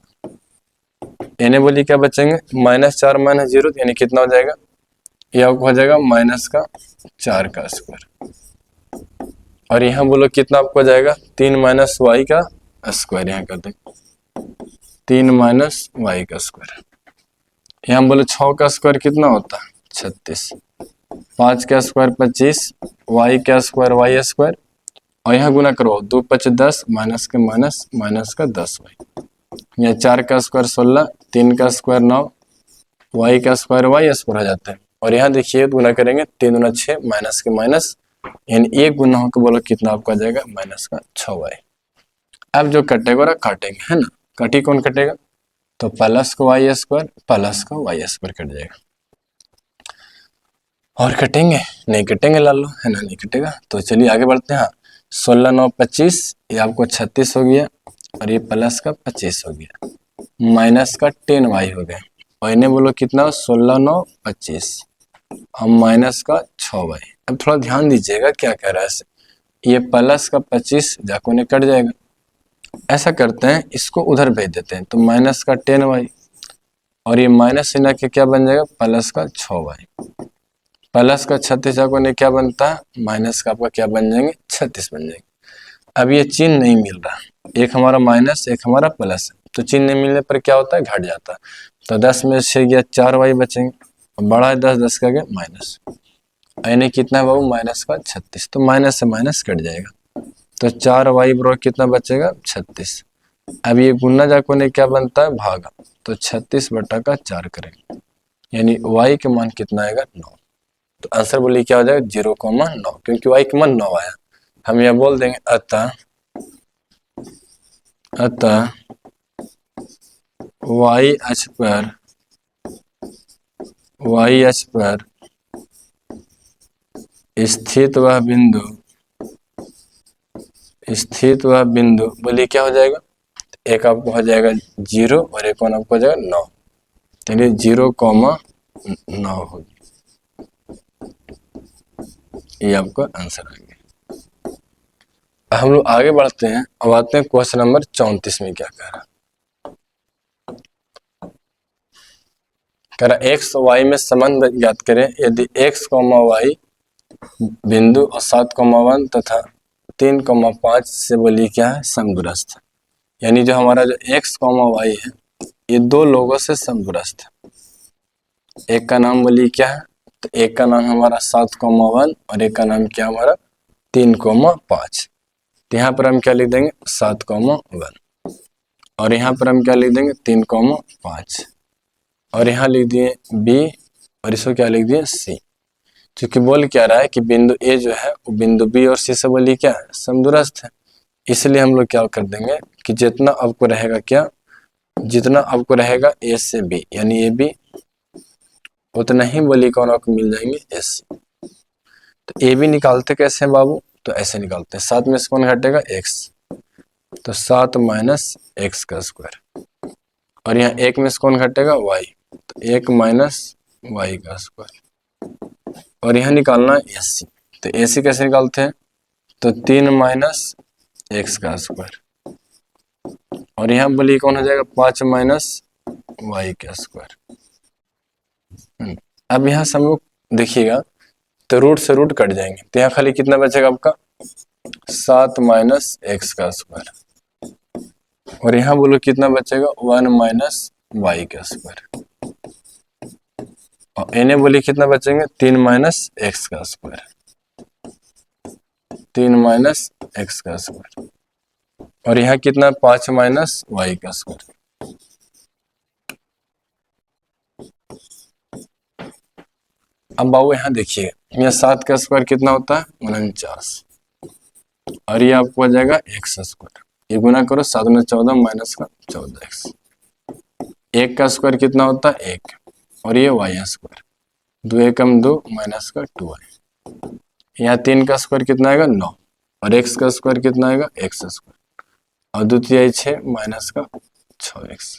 एने बोली क्या बचेंगे -4 माइनस 0, यानी कितना हो जाएगा ये आपको हो जाएगा माइनस का 4 का स्क्वायर, और यहाँ बोलो कितना आपको हो जाएगा 3 माइनस वाई का स्क्वायर, यहाँ कर देंगे 3 माइनस वाई का स्क्वायर। यहाँ बोलो 6 का स्क्वायर कितना होता है 36, 5 का स्क्वायर 25, वाई का स्क्वायर वाई स्क्वायर, और यहाँ गुना करो 2 5 10, माइनस के माइनस, माइनस का 10 वाई। यहाँ 4 का स्क्वायर 16, 3 का स्क्वायर 9, वाई का स्क्वायर वाई स्क्वायर हो जाता है। और यहाँ देखिए गुना करेंगे 3 गुना 6, माइनस के माइनस, यानी एक गुना होकर बोलो कितना आपका आ जाएगा माइनस का 6 वाई। अब जो कटेगा और काटेंगे, है ना, कटी कौन कटेगा, तो प्लस का वाई स्क्वायर प्लस का वाई स्क्वायर कट जाएगा। और कटेंगे, नहीं कटेंगे ला लो, है ना, नहीं कटेगा। तो चलिए आगे बढ़ते हैं। 16 9 25, ये आपको 36 हो गया, और ये प्लस का 25 हो गया, माइनस का 10 वाई हो गया, और इन्हें बोलो कितना 16 9 25, और माइनस का 6 वाई। अब थोड़ा ध्यान दीजिएगा क्या कह रहा है, ये प्लस का 25 जाको ने कट जाएगा। ऐसा करते हैं, इसको उधर भेज देते हैं, तो माइनस का 10 वाई, और ये माइनस इना के क्या बन जाएगा प्लस का 6 वाई, प्लस का 36 जाको ने क्या बनता है माइनस का आपका क्या बन जाएंगे 36 बन जाएंगे। अब ये चिन्ह नहीं मिल रहा, एक हमारा माइनस एक हमारा प्लस, तो चिन्ह नहीं मिलने पर क्या होता है घट जाता है। तो 10 में से गया 4 वाई बचेंगे, बड़ा है 10, 10 का गया माइनस, यानी कितना है बाबू माइनस का 36, तो माइनस से माइनस कट जाएगा, तो 4 वाई बराबर कितना बचेगा 36। अब ये गुना जाको ने क्या बनता है भागा, तो 36 बटा का 4 करेंगे, यानी वाई के मान कितना आएगा 9। तो आंसर बोलिए क्या हो जाएगा 0,9, क्योंकि वाई का मान 9 आया। हम यह बोल देंगे अतः वाई अक्ष पर स्थित वह बिंदु बोलिए क्या हो जाएगा, एक आपको हो जाएगा 0 और एक आपको हो जाएगा 9, चलिए 0,9 होगी, ये आपका आंसर आ गया। हम लोग आगे बढ़ते हैं, अब आते हैं क्वेश्चन नंबर 34 में क्या कह रहा एक्स वाई में संबंध ज्ञात करें यदि एक्स वाई बिंदु और 7,1 तथा 3,5 से बोली क्या है समदूरस्थ है। यानी जो हमारा जो एक्स वाई है ये दो लोगों से समदूरस्थ है। एक का नाम बोली क्या है, तो एक का नाम हमारा 7,1 और एक का नाम क्या हमारा 3,5। तो यहाँ पर हम क्या लिख देंगे 7,1 और यहाँ पर हम क्या लिख देंगे 3,5 और यहाँ लिख दिए बी और इसको क्या लिख दिए सी। क्योंकि बोल क्या रहा है कि बिंदु ए जो है वो बिंदु बी और सी से बोली क्या है समदूरस्थ है, इसलिए हम लोग क्या कर देंगे कि जितना आपको रहेगा ए से बी यानी ए बी उतना ही बोली कौन आपको मिल जाएंगे ए सी। तो ए बी निकालते कैसे हैं बाबू, तो ऐसे निकालते हैं 7 में से कौन घटेगा एक्स, तो 7 माइनस एक्स का स्क्वायर और यहाँ 1 में से कौन घटेगा वाई, तो 1 माइनस वाई का स्क्वायर और यहाँ निकालना है एसी। तो एसी कैसे निकालते हैं, तो 3 माइनस एक्स का स्क्वायर और यहाँ बोलिए कौन हो जाएगा 5 माइनस वाई का स्क्वायर। अब यहाँ से हम लोग देखिएगा तो रूट से रूट कट जाएंगे, तो यहाँ खाली कितना बचेगा आपका 7 माइनस एक्स का स्क्वायर और यहाँ बोलो कितना बचेगा 1 माइनस वाई का स्क्वायर और इन्हें बोलिए कितना बचेंगे 3 माइनस एक्स का स्क्वायर, 3 माइनस एक्स का स्क्वायर और यहाँ कितना 5 माइनस वाई का स्क्वायर। अब बाबू यहाँ देखिए यहाँ 7 का स्क्वायर कितना होता है 49 और ये आपको आ जाएगा एक्स स्क्वायर, ये गुना करो 7 में 14 माइनस का 14 एक्स। 1 का स्क्वायर कितना होता है 1 और ये वाई स्क्वायर 2 एकम 2 माइनस का 2y। यहाँ 3 का स्क्वायर कितना आएगा 9 और x का स्क्वायर कितना आएगा एक्स स्क्वायर और द्वितीय 6 माइनस का 6x।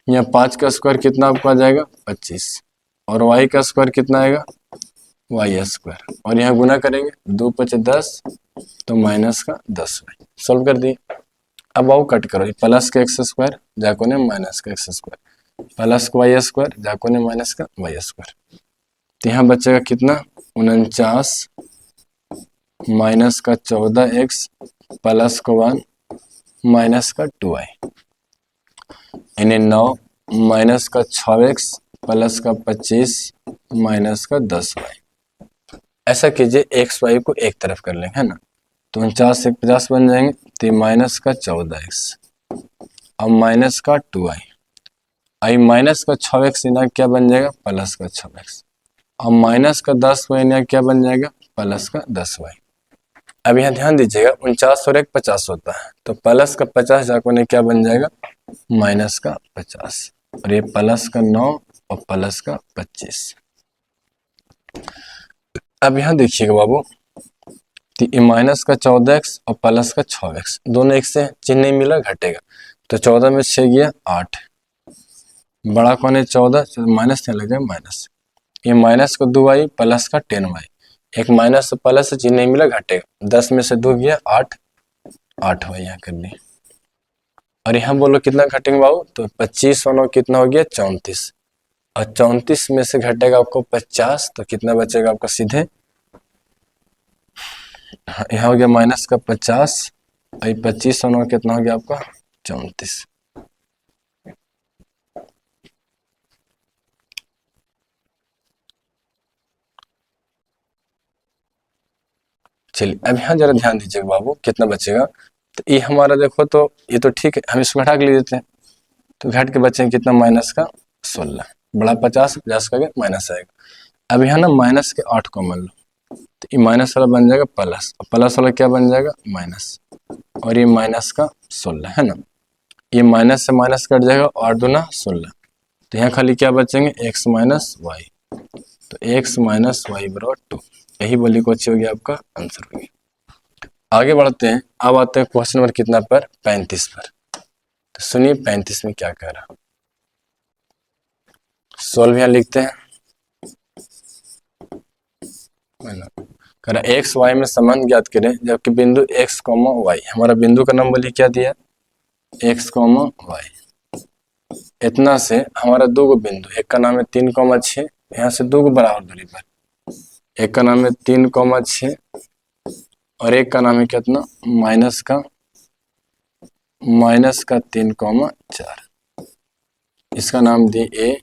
यहाँ 5 का स्क्वायर कितना आपको आ जाएगा 25 और y का स्क्वायर कितना आएगा वाई स्क्वायर और यहाँ गुना करेंगे 2 5 10 तो माइनस का 10y। सोल्व कर दिए। अब आओ कट करो प्लस का एक्स स्क्वायर जाको ने माइनस का एक्स स्क्वायर प्लस का वाई स्क्वायर जाको ने माइनस का वाई स्क्वायर। तो यहाँ बचेगा कितना 49 माइनस का 14x प्लस का 1 माइनस का 2y, यानी 9 माइनस का 6x प्लस का 25 माइनस का 10y। ऐसा कीजिए एक्स वाई को एक तरफ कर लेंगे, है ना। तो 49 से 50 बन जाएंगे, तो माइनस का 14x अब माइनस का 2y, आई माइनस का 6x यहाँ क्या बन जाएगा प्लस का 6x, अब माइनस का 10y यहाँ क्या बन जाएगा प्लस का 10y। अब यहाँ ध्यान दीजिएगा 49 और 1 50 होता है, तो प्लस का 50 जाकर ने क्या बन जाएगा माइनस का 50, और ये प्लस का 9 और प्लस का 25। अब यहाँ देखिएगा बाबू, तो ये माइनस का 14x और प्लस का 6x दोनों एक से चिन्ह नहीं मिला घटेगा, तो 14 में 6 गया 8, बड़ा कौन है 14, माइनस नहीं लगेगा माइनस, ये माइनस का 2y प्लस का 10y, एक माइनस से प्लस से चिन्ह नहीं मिला घटेगा, 10 में से 2 गया 8, 8y यहाँ कर दी। और यहाँ बोलो कितना घटेंगे बाबू, तो 25 और 9 कितना हो गया 34, और 34 में से घटेगा आपको 50, तो कितना बचेगा आपका सीधे, यहाँ हो गया माइनस का 50, और 25 और 9 कितना हो गया आपका 34। चलिए अब यहाँ जरा ध्यान दीजिएगा बाबू कितना बचेगा, तो ये हमारा देखो, तो ये तो ठीक है, हम इसको घटा के ले देते हैं, तो घट के बचेंगे कितना माइनस का 16, बड़ा 50 50 का माइनस आएगा। अब यहाँ ना माइनस के 8 कॉमन लो, तो ये माइनस वाला बन जाएगा प्लस, और प्लस वाला क्या बन जाएगा माइनस, और ये माइनस का 16 है ना, ये माइनस से माइनस कट जाएगा, और दूना 16, तो यहाँ खाली क्या बचेंगे x माइनस वाई, तो x माइनस वाई बराबर 2, यही वाली क्वेश्चन हो गया आपका आंसर हो गया। आगे बढ़ते हैं, अब आते हैं क्वेश्चन नंबर कितना पर 35 पर। तो सुनिए 35 में क्या कह रहा, सोल्व यहाँ लिखते हैं, कह रहा एक्स वाई में संबंध ज्ञात करें जबकि बिंदु x, y, हमारा बिंदु का नाम बोलिए क्या दिया x, y, इतना से हमारा दो गो बिंदु, एक का नाम है 3,6, यहाँ से दो गो बराबर दूरी पर, एक का नाम है 3,6 और एक का नाम है कितना माइनस का 3,4, इसका नाम दी A,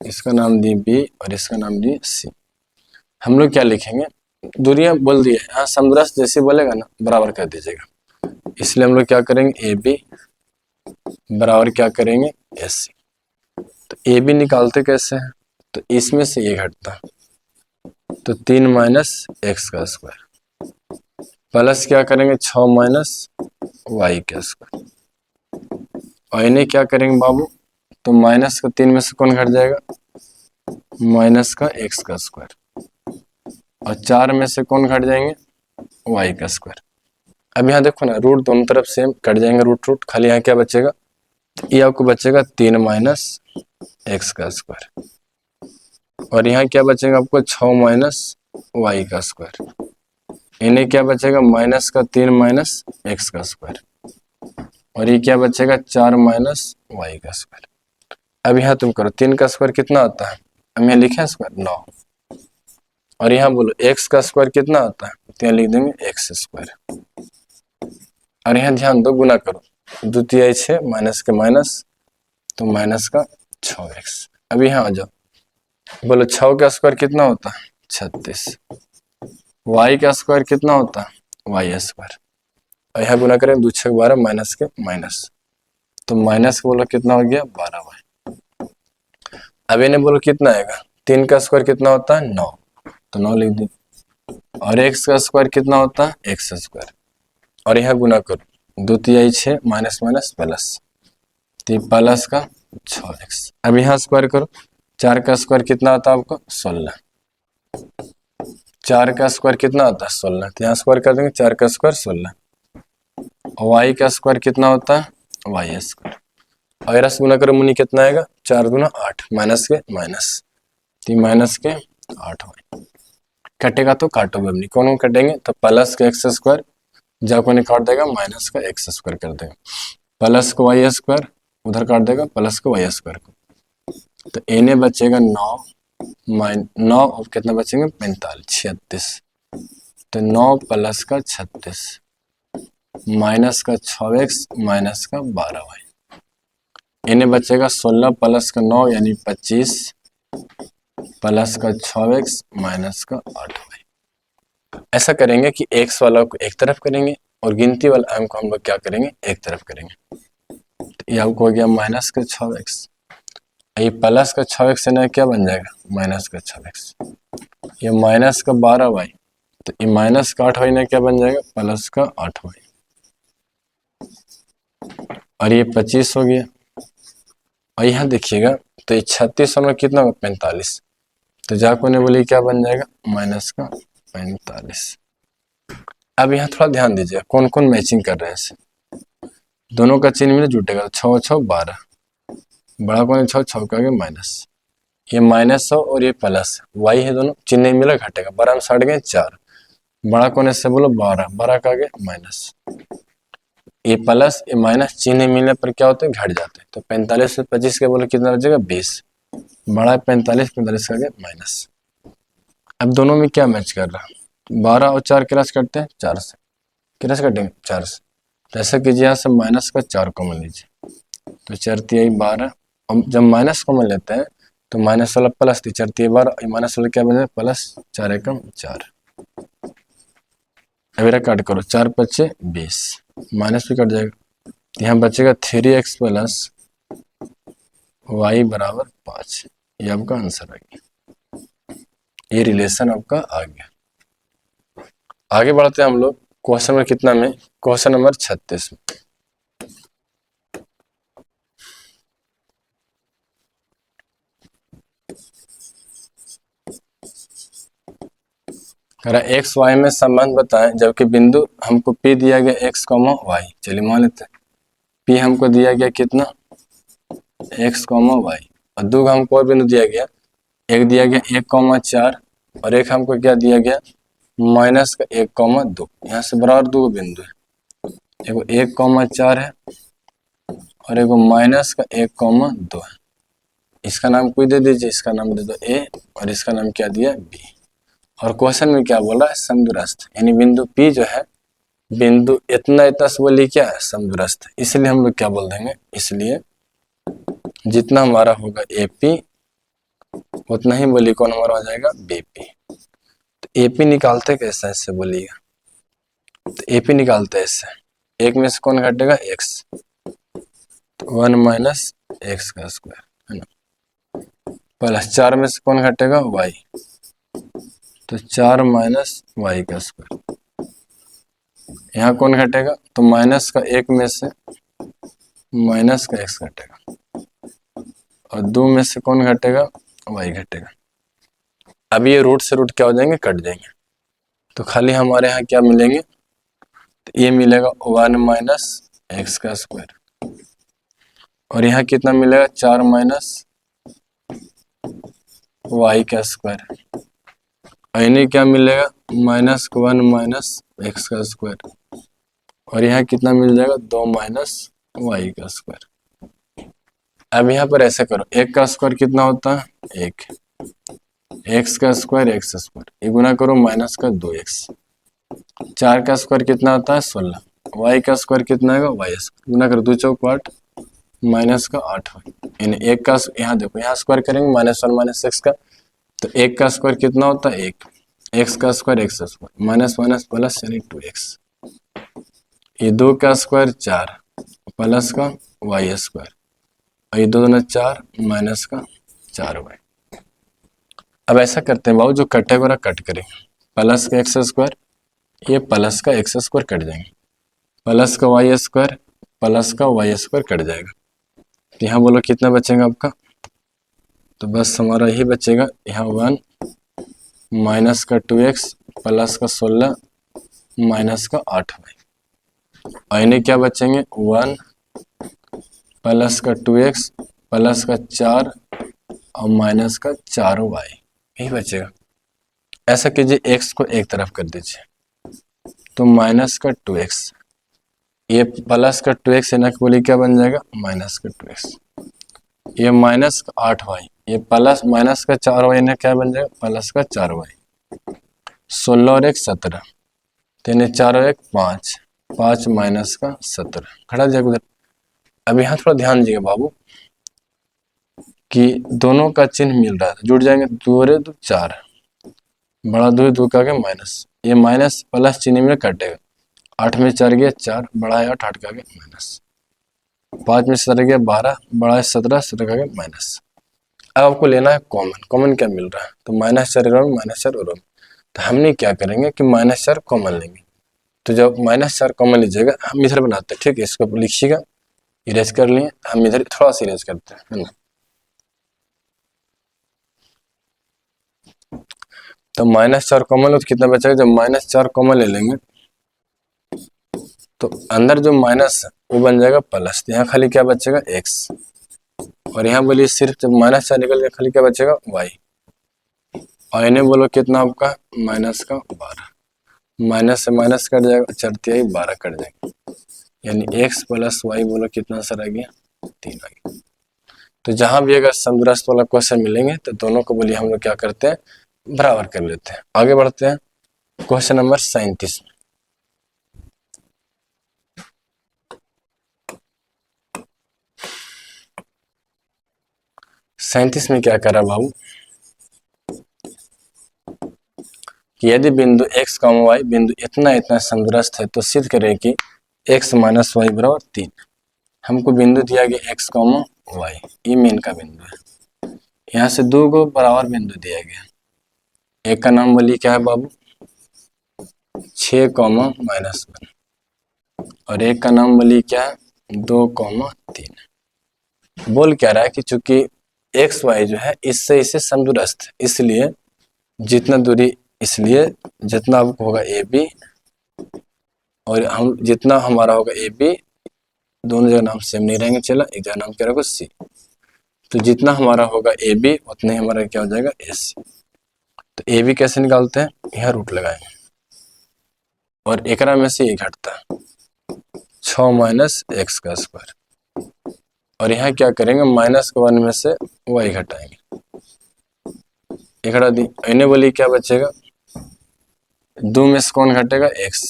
इसका नाम दी B और इसका नाम दी C। हम लोग क्या लिखेंगे, दूरियां बोल दिए, यहाँ समदृश जैसे बोलेगा ना बराबर कर दीजिएगा, इसलिए हम लोग क्या करेंगे AB बराबर क्या करेंगे AC। तो AB निकालते कैसे हैं, तो इसमें से ये घटता, तो 3 माइनस एक्स का स्क्वायर प्लस क्या करेंगे 6 माइनस वाई का स्क्वायर, और इन्हें क्या करेंगे बाबू, तो माइनस का 3 में से कौन घट जाएगा माइनस का एक्स का स्क्वायर, और 4 में से कौन घट जाएंगे वाई का स्क्वायर। अब यहाँ देखो ना रूट दोनों तरफ सेम कट जाएंगे, रूट खाली यहाँ क्या बचेगा, ये आपको बचेगा 3 माइनस एक्स का स्क्वायर, और यहाँ क्या बचेगा आपको 6 माइनस वाई का स्क्वायर, इन्हें क्या बचेगा माइनस का 3 माइनस एक्स का स्क्वायर, और ये क्या बचेगा 4 माइनस वाई का स्क्वायर। अब यहाँ तुम करो 3 का स्क्वायर कितना आता है, हम यहाँ लिखे स्क्वायर 9, और यहाँ बोलो एक्स का स्क्वायर कितना आता है, तो यहाँ लिख देंगे एक्स स्क्वायर, और यहाँ ध्यान दो गुना करो, द्वितीय 6 माइनस के माइनस, तो माइनस का 6x। अब यहाँ आ जाओ, बोलो 6 का स्क्वायर कितना होता है 36, y का स्क्वायर कितना होता है वाई स्क्वायर, और यहाँ गुना करें 2 6 12 माइनस के माइनस, तो माइनस बोलो कितना हो गया 12y। अब इन्हें बोलो कितना आएगा, 3 का स्क्वायर कितना होता है 9, तो 9 लिख दी, और x का स्क्वायर कितना होता है x स्क्वायर, और यहाँ गुना करो द्वितीय 6 माइनस माइनस प्लस, तो प्लस का 6x। अब यहाँ स्क्वायर करो, 4 का स्क्वायर कितना आता है आपको 16, 4 का स्क्वायर कितना आता है 16, तो यहाँ स्क्वायर कर देंगे 4 का स्क्वायर 16, और y का स्क्वायर कितना होता है वाई स्क्वायर, और रस गुना करो मुनि कितना आएगा 4 दूना 8 माइनस के माइनस, तो माइनस के 8y। कटेगा तो काटो बबनी, कौन कटेंगे, तो प्लस का एक्स स्क्वायर जाको ने काट देगा माइनस का एक्स स्क्वायर कर देगा, प्लस को वाई स्क्वायर उधर काट देगा प्लस को वाई स्क्वायर को, तो इन्हें बचेगा 9 9 और कितना बचेंगे 45, 36। तो 9 प्लस का 36 माइनस का 6x माइनस का 12y, इन्हें बचेगा 16 प्लस का 9 यानी 25 प्लस का 6x माइनस का 8y। ऐसा करेंगे कि x वाला को एक तरफ करेंगे और गिनती वाला m को हम लोग क्या करेंगे एक तरफ करेंगे। तो ये आपको हो गया माइनस का 6x, ये प्लस का 6x से ना क्या बन जाएगा माइनस का 6x, ये माइनस का 12y, तो ये माइनस का 8y ना क्या बन जाएगा प्लस का 8y, और ये 25 हो गया। और यहाँ देखिएगा तो ये 36 में कितना होगा 45, तो जाको ने बोली क्या बन जाएगा माइनस का 45। अब यहाँ थोड़ा ध्यान दीजिए कौन कौन मैचिंग कर रहे हैं, दोनों का चिन्ह में जुटेगा, 6 6 12, बड़ा कौन है 6 6 का आगे माइनस, ये माइनस हो और ये प्लस, वाई है दोनों चिन्ह मिला घटेगा, 12 में 60 गए 4, बड़ा कौन से बोलो 12, 12 का आगे माइनस, ये प्लस ये माइनस चिन्ह मिलने पर क्या होते हैं घट जाते हैं। तो 45 से 25 के बोले कितना बचेगा 20, बड़ा 45, 45 का आगे माइनस। अब दोनों में क्या मैच कर रहा है 12 और 4 क्रॉस करते हैं 4 से, क्रॉस कटेंगे 4 से, तो ऐसा कीजिए यहाँ से माइनस का 4 कॉमन लीजिए, तो 4 तिहाई 12, और जब माइनस कॉमन लेते हैं तो माइनस वाला प्लस 4 तिहाई 12, माइनस वाला क्या बन जाए प्लस 4 एकम 4। अब काट करो 4 पच्चे 20, माइनस भी कट जाएगा, यहाँ बचेगा 3x प्लस वाई बराबर 5, ये आपका आंसर आ गया, ये रिलेशन आपका आ गया। आगे बढ़ते हैं हम लोग क्वेश्चन नंबर कितना में, क्वेश्चन नंबर 36 में। एक्स वाई में संबंध बताएं जबकि बिंदु हमको P दिया गया x, y, चलिए मान लेते हैं P हमको दिया गया कितना x, y, और दो हमको और बिंदु दिया गया, एक दिया गया 1,4 और एक हमको क्या दिया गया माइनस का 1,2, यहाँ से बराबर दो बिंदु है, एगो 1,4 है और एगो माइनस का 1,2 है, इसका नाम कोई दे दीजिए, इसका नाम दे दो A और इसका नाम क्या दिया B। और क्वेश्चन में क्या बोला है समदूरस्थ, यानी बिंदु P जो है बिंदु इतना इतना से बोलिए क्या है समदूरस्थ, इसलिए हम लोग क्या बोल देंगे, इसलिए जितना हमारा होगा AP उतना ही बोलिए कौन हमारा हो जाएगा BP। तो AP निकालते कैसे इससे बोलिएगा, तो AP निकालते ऐसे, एक में से कौन घटेगा x, तो 1 माइनस एक्स का स्क्वायर है ना, प्लस 4 में से कौन घटेगा y, तो 4 माइनस वाई का स्क्वायर, यहाँ कौन घटेगा तो माइनस का 1 में से माइनस का x घटेगा और 2 में से कौन घटेगा y घटेगा। अब ये रूट से रूट क्या हो जाएंगे कट जाएंगे, तो खाली हमारे यहाँ क्या मिलेंगे, तो ये मिलेगा 1 माइनस एक्स का स्क्वायर और यहाँ कितना मिलेगा 4 माइनस वाई का स्क्वायर, और इन्हें क्या मिलेगा माइनस 1 माइनस एक्स का स्क्वायर और यहाँ कितना मिल जाएगा 2 माइनस वाई का स्क्वायर। अब यहाँ पर ऐसे करो, एक का स्क्वायर कितना होता है 1, एक्स का स्क्वायर एक्स स्क्वायर, ये गुना करो माइनस का 2x, 4 का स्क्वायर कितना आता है 16, वाई का स्क्वायर कितना आएगा वाई स्क्वायर, गुना करो 2 चौक 8 माइनस का 8, यानी एक का यहाँ देखो यहाँ स्क्वायर करेंगे -1 माइनस एक्स का, तो एक का स्क्वायर कितना होता है 1, एक्स का square x square minus minus plus यानी 2x, ये 2 का स्क्वायर 4 प्लस का वाई स्क्वायर और ये 2 दूना 4 माइनस का 4y। अब ऐसा करते हैं बाबू जो कटे वाला कट करेंगे, प्लस का एक्स स्क्वायर ये प्लस का एक्स स्क्वायर कट जाएंगे, प्लस का वाई स्क्वायर प्लस का वाई स्क्वायर कट जाएगा, तो यहाँ बोलो कितना बचेगा आपका, तो बस हमारा यही बचेगा यहाँ 1 माइनस का 2x प्लस का 16 माइनस का 8y, और इन्हें क्या बचेंगे 1 प्लस का 2x प्लस का 4 और माइनस का 4y, यही बचेगा। ऐसा कीजिए x को एक तरफ कर दीजिए, तो माइनस का 2x, ये प्लस का 2x है ना बोलिए क्या बन जाएगा माइनस का 2x, ये माइनस का 8y, ये प्लस माइनस का 4y ने क्या बन जाएगा प्लस का 4y। 16 और 1 17, 3 4 और 1 5, 5 माइनस का 17 खड़ा जाएगा उधर। अब यहाँ थोड़ा ध्यान दीजिएगा बाबू कि दोनों का चिन्ह मिल रहा है, जुड़ जाएंगे, 2 और 2 4, बड़ा 2 2 का आगे माइनस, ये माइनस प्लस चिन्ह में कटेगा, 8 में 4 गया 4, बड़ा है 8, 8 का आगे माइनस, 5 में 17 गया 12, बड़ा है 17, 17 का आगे माइनस। अब आपको लेना है कॉमन, कॉमन क्या मिल रहा है तो -4 -4 और तो हमने क्या करेंगे कि -4 कॉमन लेंगे। तो जब -4 कॉमन लीजिएगा हम इधर बनाते हैं, ठीक है, इसको लिखिएगा, इरेज कर लिए, हम इधर थोड़ा सा इरेज करते हैं, है ना। तो -4 कॉमन लो तो कितना बचेगा, जब -4 कॉमन ले लेंगे तो अंदर जो माइनस है वो बन जाएगा प्लस, यहाँ खाली क्या बचेगा x, और यहाँ बोलिए सिर्फ जब -4 निकल गया खाली क्या बचेगा y, और इन्हें बोलो कितना आपका माइनस का 12, माइनस से माइनस कट जाएगा, चढ़ती आई 12 कट जाएगी, यानी x प्लस वाई बोलो कितना सर आ गया 3 आ गया। तो जहां भी अगर समदुरस्त वाला क्वेश्चन मिलेंगे तो दोनों को बोलिए हम लोग क्या करते हैं बराबर कर लेते हैं। आगे बढ़ते हैं क्वेश्चन नंबर 37। में क्या कर रहा बाबू कि यदि बिंदु x, y बिंदु इतना इतना समदुरस्त है तो सिद्ध करें कि x माइनस वाई बराबर 3। हमको बिंदु दिया गया x, y, ये मेन का बिंदु है, यहाँ से 2 को बराबर बिंदु दिया गया, एक का नाम बोलिए क्या है बाबू 6, -1, और एक का नाम बोलिए क्या है 2, 3। बोल क्या रहा है कि चूंकि एक्स वाई जो है इससे इससे समदुरस्त है, इसलिए जितना दूरी, इसलिए जितना आपको होगा ए बी और हम जितना हमारा होगा ए बी, दोनों जगह नाम सेम नहीं रहेंगे, चला एक जगह नाम क्या रहेगा सी, तो जितना हमारा होगा ए बी उतना ही हमारा क्या हो जाएगा ए सी। तो ए बी कैसे निकालते हैं, यहाँ रूट लगाएंगे और एकरा में से ये घटता है 6 माइनस एक्स का स्क्वायर, और यहाँ क्या करेंगे -1 में से y घटाएंगे, एकड़ा दी इन्हें बोली क्या बचेगा 2 में से कौन घटेगा x,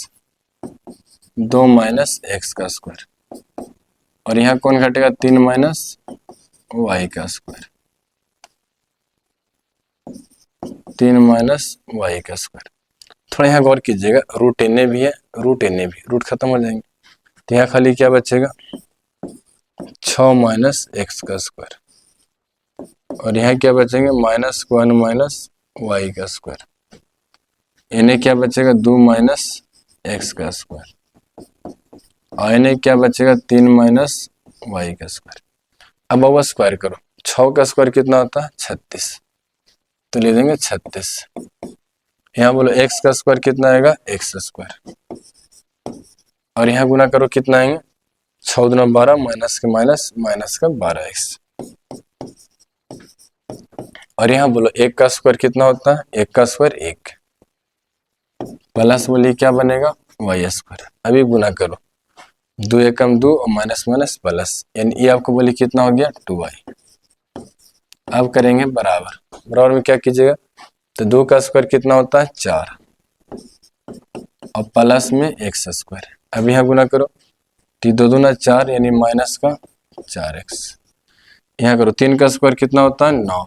2 माइनस एक्स का स्क्वायर, और यहाँ कौन घटेगा 3 माइनस वाई का स्क्वायर, 3 माइनस वाई का स्क्वायर। थोड़ा यहाँ गौर कीजिएगा, रूट इन्हें भी है, रूट इन्हें भी, रूट खत्म हो जाएंगे, तो यहाँ खाली क्या बचेगा 6 माइनस एक्स का स्क्वायर, और यहाँ क्या बचेंगे -1 माइनस वाई का स्क्वायर, इन्हें क्या बचेगा 2 माइनस एक्स का स्क्वायर, और इन्हें क्या बचेगा 3 माइनस वाई का स्क्वायर। अब अब स्क्वायर करो, 6 का स्क्वायर कितना होता है 36, तो ले देंगे 36। यहाँ बोलो x का स्क्वायर कितना आएगा एक्स स्क्वायर, और यहाँ गुना करो कितना आएंगे 6 दूना 12, माइनस के माइनस, माइनस का 12x, और यहाँ बोलो 1 का स्क्वायर कितना होता है 1 का स्क्वायर 1, प्लस बोलिए क्या बनेगा वाई स्क्वायर। अभी गुना करो 2 एकम 2 और माइनस माइनस प्लस, यानी ये आपको बोलिए कितना हो गया 2y। अब करेंगे बराबर, बराबर में क्या कीजिएगा तो 2 का स्क्वायर कितना होता है 4, और प्लस में एक्स स्क्वायर। अब यहाँ गुना करो 2 दूना 4 यानी माइनस का 4x, यहाँ करो 3 का स्क्वायर कितना होता है 9,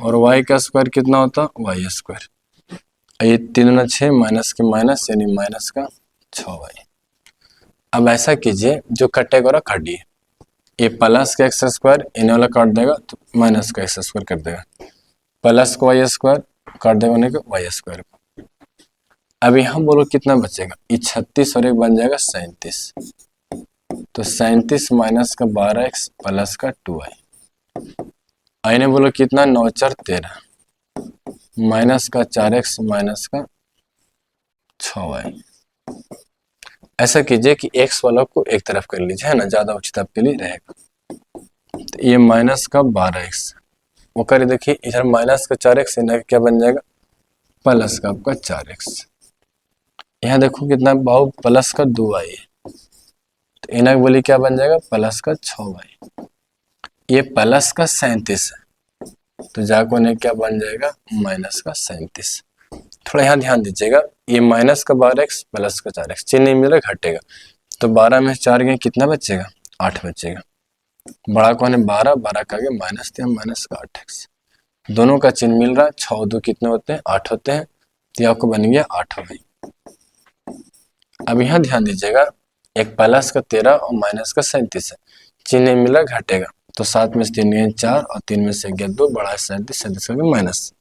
और y का स्क्वायर कितना होता है वाई स्क्वायर, ये 3 दूना 6 माइनस के माइनस यानी माइनस का 6y। अब ऐसा कीजिए जो कटेगा और काटिए, ये प्लस का एक्स स्क्वायर इन्हें वाला काट देगा तो माइनस का एक्स स्क्वायर कर देगा, प्लस को वाई स्क्वायर काट देगा उन्हें को वाई स्क्वायर को। अब यहाँ बोलो कितना बचेगा, ये 36 और एक बन जाएगा 37, तो 37 माइनस का 12x प्लस का 2y, इन्हें बोलो कितना 9 4 13, माइनस का 4x माइनस का 6y। ऐसा कीजिए कि x वाला को एक तरफ कर लीजिए, है ना, ज्यादा उचित आपके लिए रहेगा। तो ये माइनस का 12x वो कर देखिए, इधर माइनस का 4x इन्हें क्या बन जाएगा प्लस का आपका 4x, यहाँ देखो कितना बाहु प्लस का 2y, तो इन्हें बोली क्या बन जाएगा प्लस का 6y। ये प्लस का 37 है, तो जाको ने क्या बन जाएगा माइनस का 37। थोड़ा यहाँ ध्यान दीजिएगा, ये माइनस का 12x प्लस का 4x, चिन्ह नहीं मिल रहा घटेगा, तो 12 में 4 गए कितना बचेगा 8 बचेगा। बड़ा कौन है 12, 12 का आगे माइनस थे माइनस का 8x, दोनों का चिन्ह मिल रहा है। 6 2 कितने होते हैं 8 होते हैं, तो आपको बन गया 8 हो गई। अब यहाँ ध्यान दीजिएगा, एक प्लस का 13 और माइनस का 37 है, चिन्ह नहीं मिल रहा घटेगा, तो 7 में से 3 गए 4 और 3 में से गया 2, बड़ा है 37, 37 का माइनस।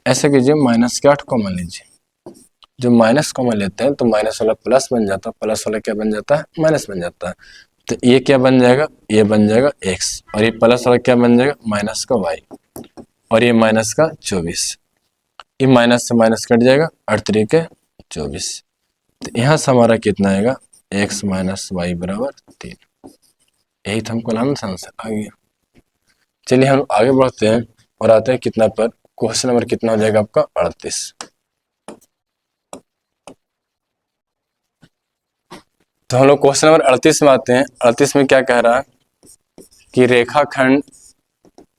ऐसे कीजिए माइनस के 8 कॉमन लीजिए, जो माइनस कॉमन लेते हैं तो माइनस वाला प्लस बन जाता है, प्लस वाला क्या बन जाता है माइनस बन जाता है, तो ये क्या बन जाएगा ये बन जाएगा x, और ये प्लस वाला क्या बन जाएगा माइनस का y, और ये माइनस का 24, ये माइनस से माइनस कट जाएगा 8 3 के 24, तो यहाँ से हमारा कितना आएगा x माइनस वाई बराबर 3। यही था हमको लाना था आंसर आ गया। चलिए हम आगे बढ़ते हैं और आते हैं कितना पर, क्वेश्चन नंबर कितना हो जाएगा आपका 38। तो हम लोग क्वेश्चन नंबर 38 में आते हैं। 38 में क्या कह रहा है कि रेखाखंड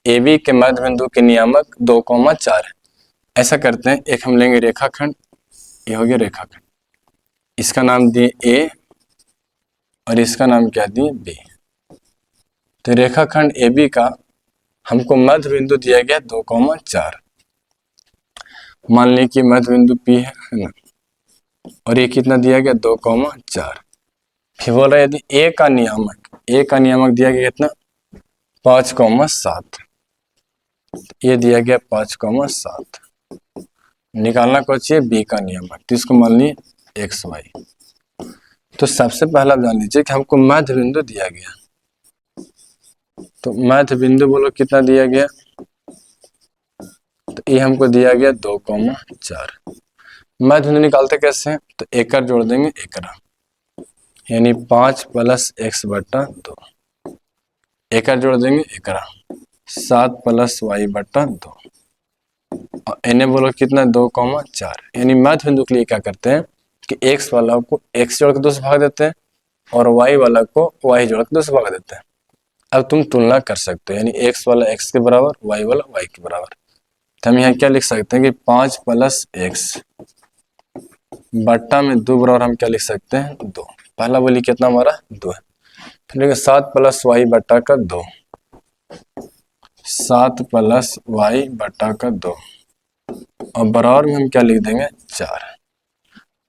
AB के मध्य बिंदु के नियामक 2,4 है। ऐसा करते हैं, एक हम लेंगे रेखाखंड, ये हो गया रेखाखंड, इसका नाम दिए A और इसका नाम क्या दिए B। तो रेखाखंड AB का हमको मध्य बिंदु दिया गया 2,4, मान लीजिए कि मध्य बिंदु P है ना, और ये कितना दिया गया 2,4। फिर बोल रहा है यदि A का नियामक दिया गया कितना 5,7, ये दिया गया 5,7, निकालना कौन चाहिए B का नियामक, तो इसको मान लीजिए XY। तो सबसे पहला जान लीजिए कि हमको मध्य बिंदु दिया गया, तो मध्य बिंदु बोलो कितना दिया गया, तो ये हमको दिया गया 2,4। मध्य बिंदु निकालते कैसे हैं, तो एकड़ जोड़ देंगे एकड़ा, यानी 5 + x बटा 2, एकड़ जोड़ देंगे एकड़ा 7 + y बटा 2, और एने बोलो कितना 2,4। यानी मध्य बिंदु के लिए क्या करते हैं कि x वाला को x जोड़ के 2 से भाग देते हैं और y वाला को y जोड़ के 2 से भाग देते हैं। अब तुम तुलना कर सकते हो, यानी x वाला x के बराबर y वाला y के बराबर, तो हम यहाँ क्या लिख सकते हैं कि 5 + x बट्टा में 2 बराबर हम क्या लिख सकते हैं 2। पहला बोली कितना हमारा 2 है, फिर लिखेंगे 7 + y बट्टा का 2, 7 + y बट्टा का 2, और बराबर में हम क्या लिख देंगे 4।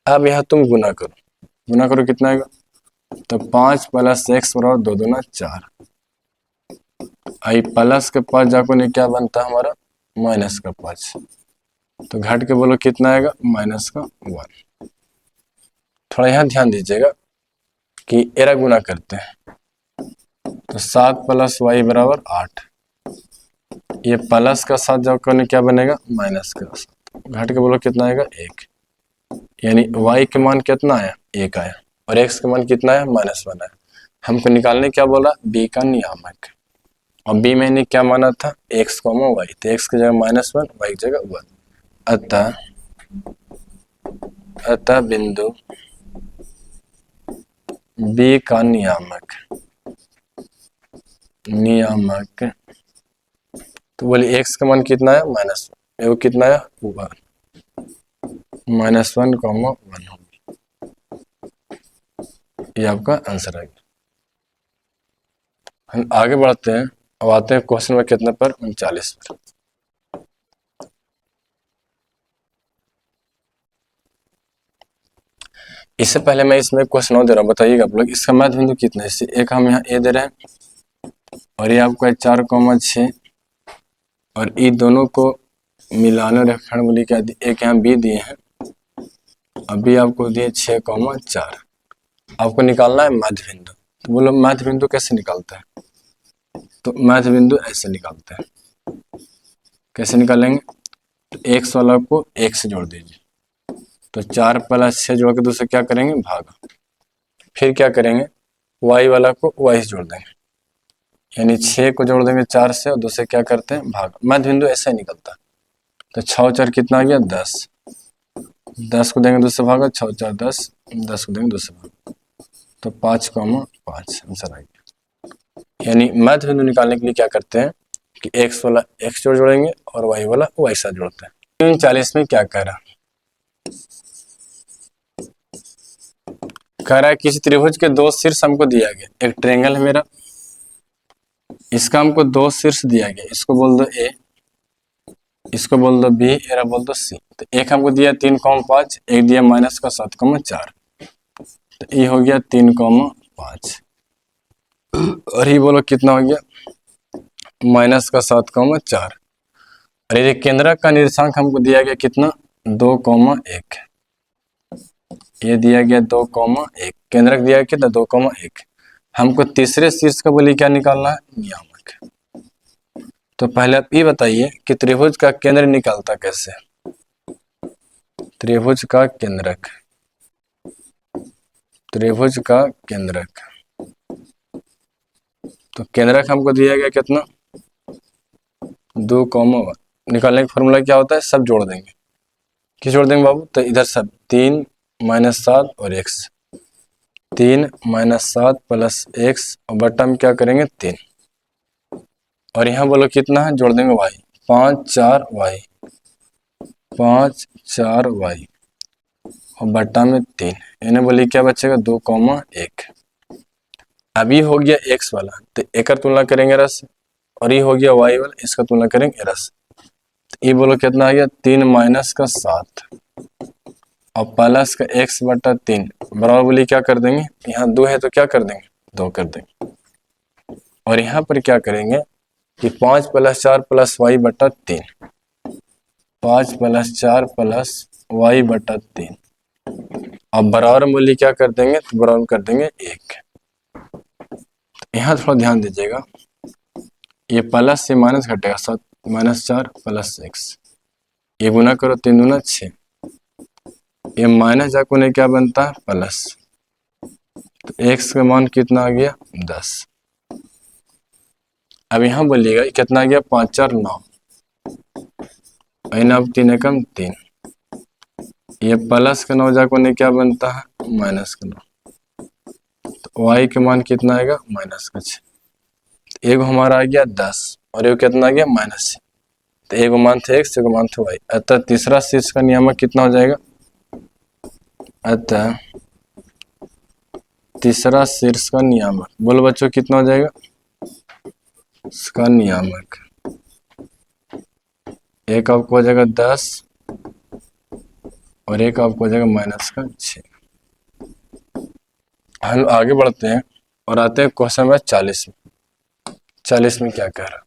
अब यहाँ तुम गुना करो कितना आएगा, तो 5 + x बराबर 2 दूना 4, आई प्लस के 5 जाको ने क्या बनता है हमारा माइनस का 5, तो घट के बोलो कितना आएगा माइनस का 1। थोड़ा यहाँ ध्यान दीजिएगा कि एरा गुना करते हैं, तो 7 + y बराबर 8, ये प्लस का 7 जाको ने क्या बनेगा माइनस का 7, घट के बोलो कितना आएगा 1, यानी y के मान कितना आया 1 आया, और x के मान कितना आया -1 आया। हमको निकालने क्या बोला b का नियामक, और b मैंने क्या माना था x, y, तो x की जगह -1 y की जगह 1। अतः बिंदु b का नियामक तो बोले x का मान कितना है -1, वो कितना है 1, -1, 1 होगी, ये आपका आंसर है। हम आगे बढ़ते हैं, अब आते हैं क्वेश्चन नंबर कितने पर 39 पर। इससे पहले मैं इसमें क्वेश्चन और दे रहा हूँ, बताइएगा आप लोग इसका मध्य बिंदु कितना है। इससे एक हम यहाँ ए दे रहे हैं और ये आपको 4,6, और ये दोनों को मिलाना रेखाखंड बोली क्या दी, एक यहाँ बी दिए हैं, अभी आपको दिए 6,4। आपको निकालना है मध्य बिंदु, तो बोलो मध्य बिंदु कैसे निकालता है, तो मध्य बिंदु ऐसे निकालते हैं। कैसे निकालेंगे, तो x वाला को 1 से जोड़ दीजिए, तो 4 + 6 जोड़ के 2 से क्या करेंगे भाग, फिर क्या करेंगे y वाला को y से जोड़ देंगे, यानी 6 को जोड़ देंगे 4 से और 2 से क्या करते हैं भाग। मध्य बिंदु ऐसे ही निकलता है, तो 6 4 कितना आ गया 10, 10 को देंगे 2 से भागा, 6 4 10, 10 को देंगे 2 से भागा, तो 5,5 आंसर आ गया। यानी मैथ बिंदु निकालने के लिए क्या करते हैं कि एक्स वाला एक्स जोड़ेंगे और वाई वाला वाई साथ जोड़ते हैं। 39 में क्या कह रहा है, कह रहा है किसी त्रिभुज के दो शीर्ष हमको दिया गया, एक ट्रायंगल है मेरा, इसका हमको दो शीर्ष दिया गया, इसको बोल दो ए, इसको बोल दो बी, एरा बोल दो सी। तो एक हमको दिया 3,5, एक दिया -7,4, तो ये हो गया 3,5 और ये बोलो कितना हो गया -7,4। और ये केंद्रक का निर्देशांक हमको दिया गया कितना 2,1, ये दिया गया 2,1, केंद्रक दिया गया कितना 2,1। हमको तीसरे शीर्ष का बोली क्या निकालना है, नियामक। तो पहले आप ये बताइए कि त्रिभुज का केंद्र निकालता कैसे, त्रिभुज का केंद्रक, त्रिभुज का केंद्रक। तो केंद्रक हमको दिया गया कितना 2,1, निकालने का फॉर्मूला क्या होता है, सब जोड़ देंगे। किस जोड़ देंगे बाबू, तो इधर सब 3 - 7 और x, 3 - 7 प्लस x और बट्टा में क्या करेंगे 3, और यहाँ बोलो कितना है, जोड़ देंगे y, 5 4 y, 5 4 y और बट्टा में 3, इन्हें बोली क्या बचेगा 2,1। अभी हो गया x वाला, तो एक तुलना करेंगे रस, और ये हो गया y वाला, इसका तुलना करेंगे रस। तो ये बोलो कितना आ गया 3 - 7 और प्लस का x बटा 3 बराबर बोली क्या कर देंगे, यहाँ 2 है तो क्या कर देंगे 2 कर देंगे, और यहाँ पर क्या करेंगे कि 5 + 4 + y बटा 3, 5 + 4 + y बटा 3, अब बराबर मूल्य क्या कर देंगे, तो बराबर कर देंगे 1। यहाँ थोड़ा ध्यान दीजिएगा, ये प्लस से माइनस घटेगा, 7 - 4 + x, ये गुना करो 3 दूना 6, ये माइनस जाकर उन्हें क्या बनता है प्लस, तो x का मान कितना आ गया 10। अब यहाँ बोलिएगा कितना आ गया 5 4 9, अब 3 एकम 3, ये प्लस का 9 जाकर उन्हें क्या बनता है माइनस का 9, तो y के मान कितना आएगा -6। एक हमारा आ गया 10 और ये कितना आ गया -6, तो एक मान थे x, एक मान थे y, अतः तीसरा शीर्ष का नियामक कितना हो जाएगा, अतः तीसरा शीर्ष का नियामक बोलो बच्चों कितना हो जाएगा, इसका नियामक एक आपको हो जाएगा 10 और एक आपको हो जाएगा -6। हम आगे बढ़ते हैं और आते हैं क्वेश्चन नंबर 40 में। 40 में क्या कह रहा,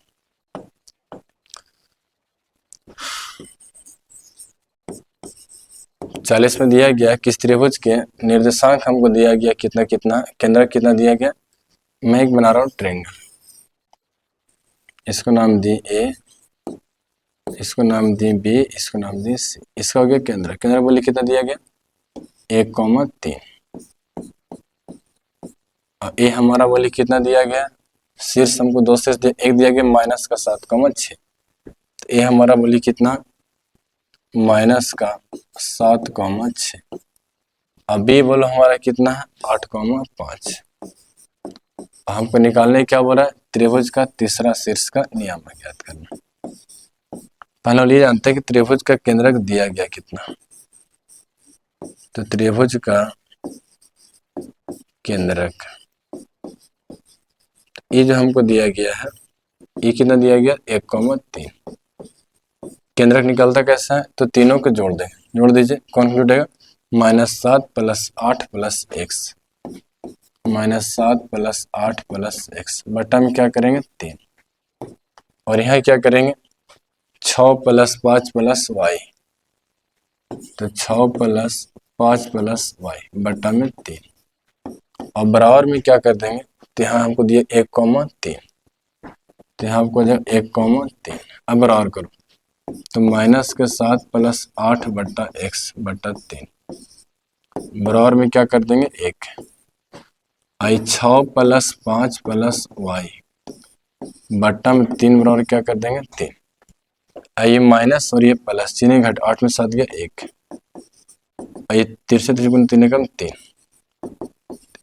40 में दिया गया किस त्रिभुज के निर्देशांक हमको दिया गया कितना कितना, केंद्र कितना दिया गया, मैं एक बना रहा हूँ ट्रायंगल, इसको नाम दी ए, इसको नाम दी बी, इसको नाम दी सी, इसका हो गया केंद्र। केंद्र बोलिए कितना दिया गया 1,3, और ए हमारा बोलिए कितना दिया गया, शीर्ष हमको दो शीर्ष दिया, एक दिया गया -7,6, तो ए हमारा बोलिए कितना -7,6, अब बी बोलो हमारा कितना है 8,5। हमको निकालने क्या बोला है, त्रिभुज का तीसरा शीर्ष का नियामक याद करना। पहले ये जानते हैं कि त्रिभुज का केंद्रक दिया गया कितना, तो त्रिभुज का केंद्रक ये जो हमको दिया गया है, ये कितना दिया गया 1,3। केंद्रक निकलता कैसा है, तो तीनों को जोड़ दें, जोड़ दीजिए, कौन जुड़ेगा -7 + 8 + x, -7 + 8 + x बटा में क्या करेंगे 3, और यहाँ क्या करेंगे 6 + 5 + y, तो 6 + 5 + y बटा में 3, और बराबर में क्या कर देंगे, तो यहाँ हमको दिया 1,3, तो यहाँ आपको 1,3, अब बराबर करो, तो -7 + 8 बटा x बटा 3 बराबर में क्या कर देंगे 1, आई 6 + 5 + y बट्टा में 3 बराबर क्या कर देंगे 3, ये माइनस और ये प्लस, चीनी घट 8 में 7 गया 1, ये तिरछे 3 कम 3,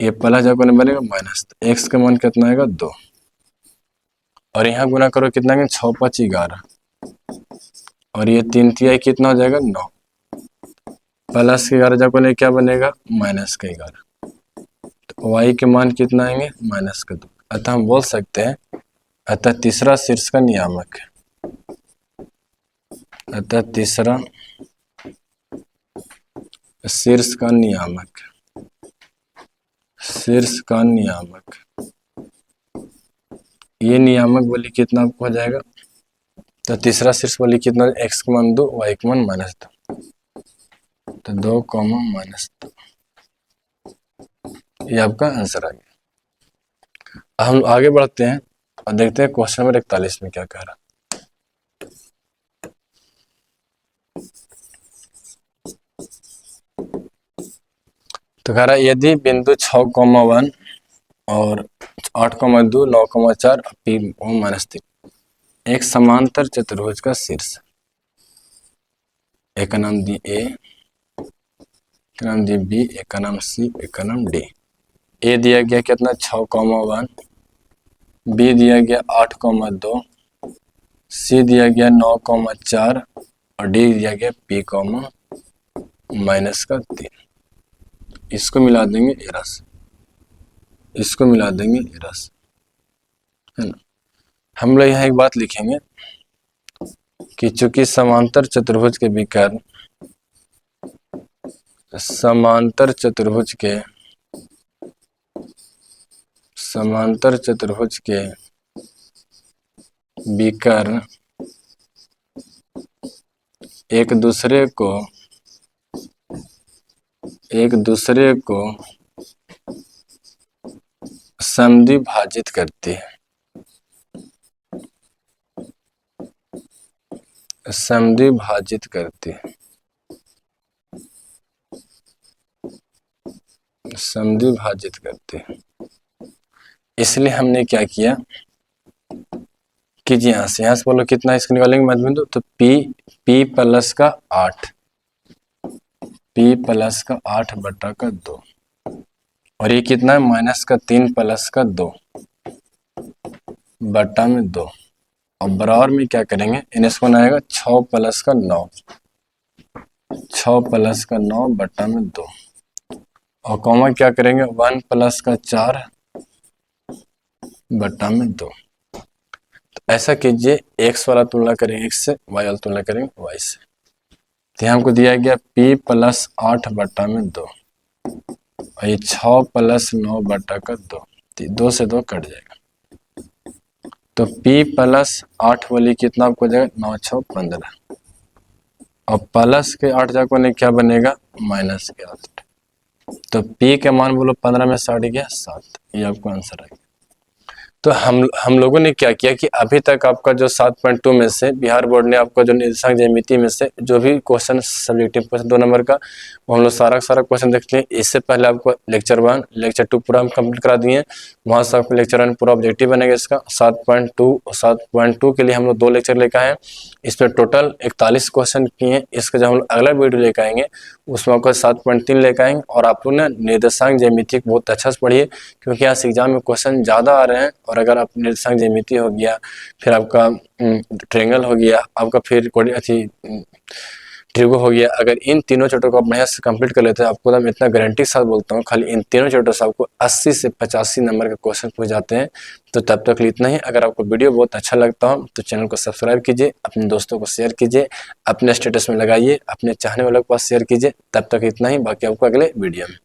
ये प्लस जब बनेगा माइनस, तो x का मान कितना आएगा 2, और यहाँ गुना करो कितना के 6 5 11 और ये 3 तिहाई कितना हो जाएगा 9 प्लस के 11 जाको नहीं क्या बनेगा माइनस के 11। तो y के मान कितना आएंगे माइनस के 2। अतः हम बोल सकते हैं अतः तीसरा शीर्ष का नियामक है। अतः तीसरा शीर्ष का नियामक, शीर्ष का नियामक, ये नियामक बोली कितना आपको हो जाएगा। तो तीसरा शीर्ष बोली कितना x का मान 2 y का मान -2 तो 2 -2 ये आपका आंसर आ गया। हम आगे बढ़ते हैं और देखते हैं क्वेश्चन नंबर 41 में क्या कह रहा। तो कह रहा यदि बिंदु 6,1 और 8,2 9,4 p -3 एक समांतर चतुर्भुज का शीर्ष, एक का नाम दी ए, एक का नाम दी बी, एक का नाम सी, एक का नाम डी। ए दिया गया कितना 6,1, बी दिया गया 8,2, सी दिया गया 9,4 और डी दिया गया p -3। इसको मिला देंगे एरा से, इसको मिला देंगे एरा से, है ना। हम लोग यहाँ एक बात लिखेंगे कि चूंकि समांतर चतुर्भुज के विकर्ण, समांतर चतुर्भुज के विकर्ण एक दूसरे को समद्विभाजित करती है, समद्विभाजित करती है, समद्विभाजित करते हैं। इसलिए हमने क्या किया कि जी यहाँ से बोलो कितना इसको निकालेंगे मध्य बिंदु। तो p प्लस का 8, p प्लस का 8/2 और ये कितना है -3 प्लस का 2/2 और बराबर में क्या करेंगे इसको बनाएगा 6 प्लस का 9, 6 प्लस का 9/2 और कॉमा क्या करेंगे 1 प्लस का 4/2। तो ऐसा कीजिए x वाला तुलना करेंगे x से, y वाला तुलना करेंगे y से। तो हमको दिया गया p प्लस 8/2 और ये 6 प्लस 9/2, 2 से 2 कट जाएगा। तो p प्लस 8 वाली कितना आपको हो जाएगा 9 6 15 और प्लस के 8 जाको ने क्या बनेगा माइनस के 8। तो p का मान बोलो 15 में 60 गया 7, ये आपको आंसर आ गया। तो हम लोगों ने क्या किया कि अभी तक आपका जो 7.2 में से बिहार बोर्ड ने आपका जो निर्देशांक ज्यामिति में से जो भी क्वेश्चन सब्जेक्टिव क्वेश्चन 2 नंबर का वो हम लोग सारा क्वेश्चन देख लिए। इससे पहले आपको लेक्चर 1 लेक्चर 2 पूरा हम कंप्लीट करा दिए। वहाँ से आपको लेक्चर 1 पूरा ऑब्जेक्टिव बनेगा इसका। 7.2 के लिए हम लोग 2 लेक्चर लेकर आए हैं। इस पर टोटल 41 क्वेश्चन किए। इसका जब हम लोग अगला वीडियो लेकर आएंगे उसमें आपको 7.3 लेकर आएंगे। और आप लोग ना निर्देशांक ज्यामिति बहुत अच्छा से पढ़िए क्योंकि यहाँ से एग्जाम में क्वेश्चन ज़्यादा आ रहे हैं। और अगर आप निर्देशांक ज्यामिति हो गया, फिर आपका ट्रायंगल हो गया, आपका फिर ट्रिगो हो गया, अगर इन तीनों चैप्टर को आप बढ़िया से कंप्लीट कर लेते हैं आपको मैं इतना गारंटी के साथ बोलता हूँ खाली इन तीनों चैप्टर से आपको 80 से 85 नंबर का क्वेश्चन पूछ जाते हैं। तो तब तक इतना ही। अगर आपको वीडियो बहुत अच्छा लगता हो तो चैनल को सब्सक्राइब कीजिए, अपने दोस्तों को शेयर कीजिए, अपने स्टेटस में लगाइए, अपने चाहने वालों के पास शेयर कीजिए। तब तक इतना ही, बाकी आपको अगले वीडियो में।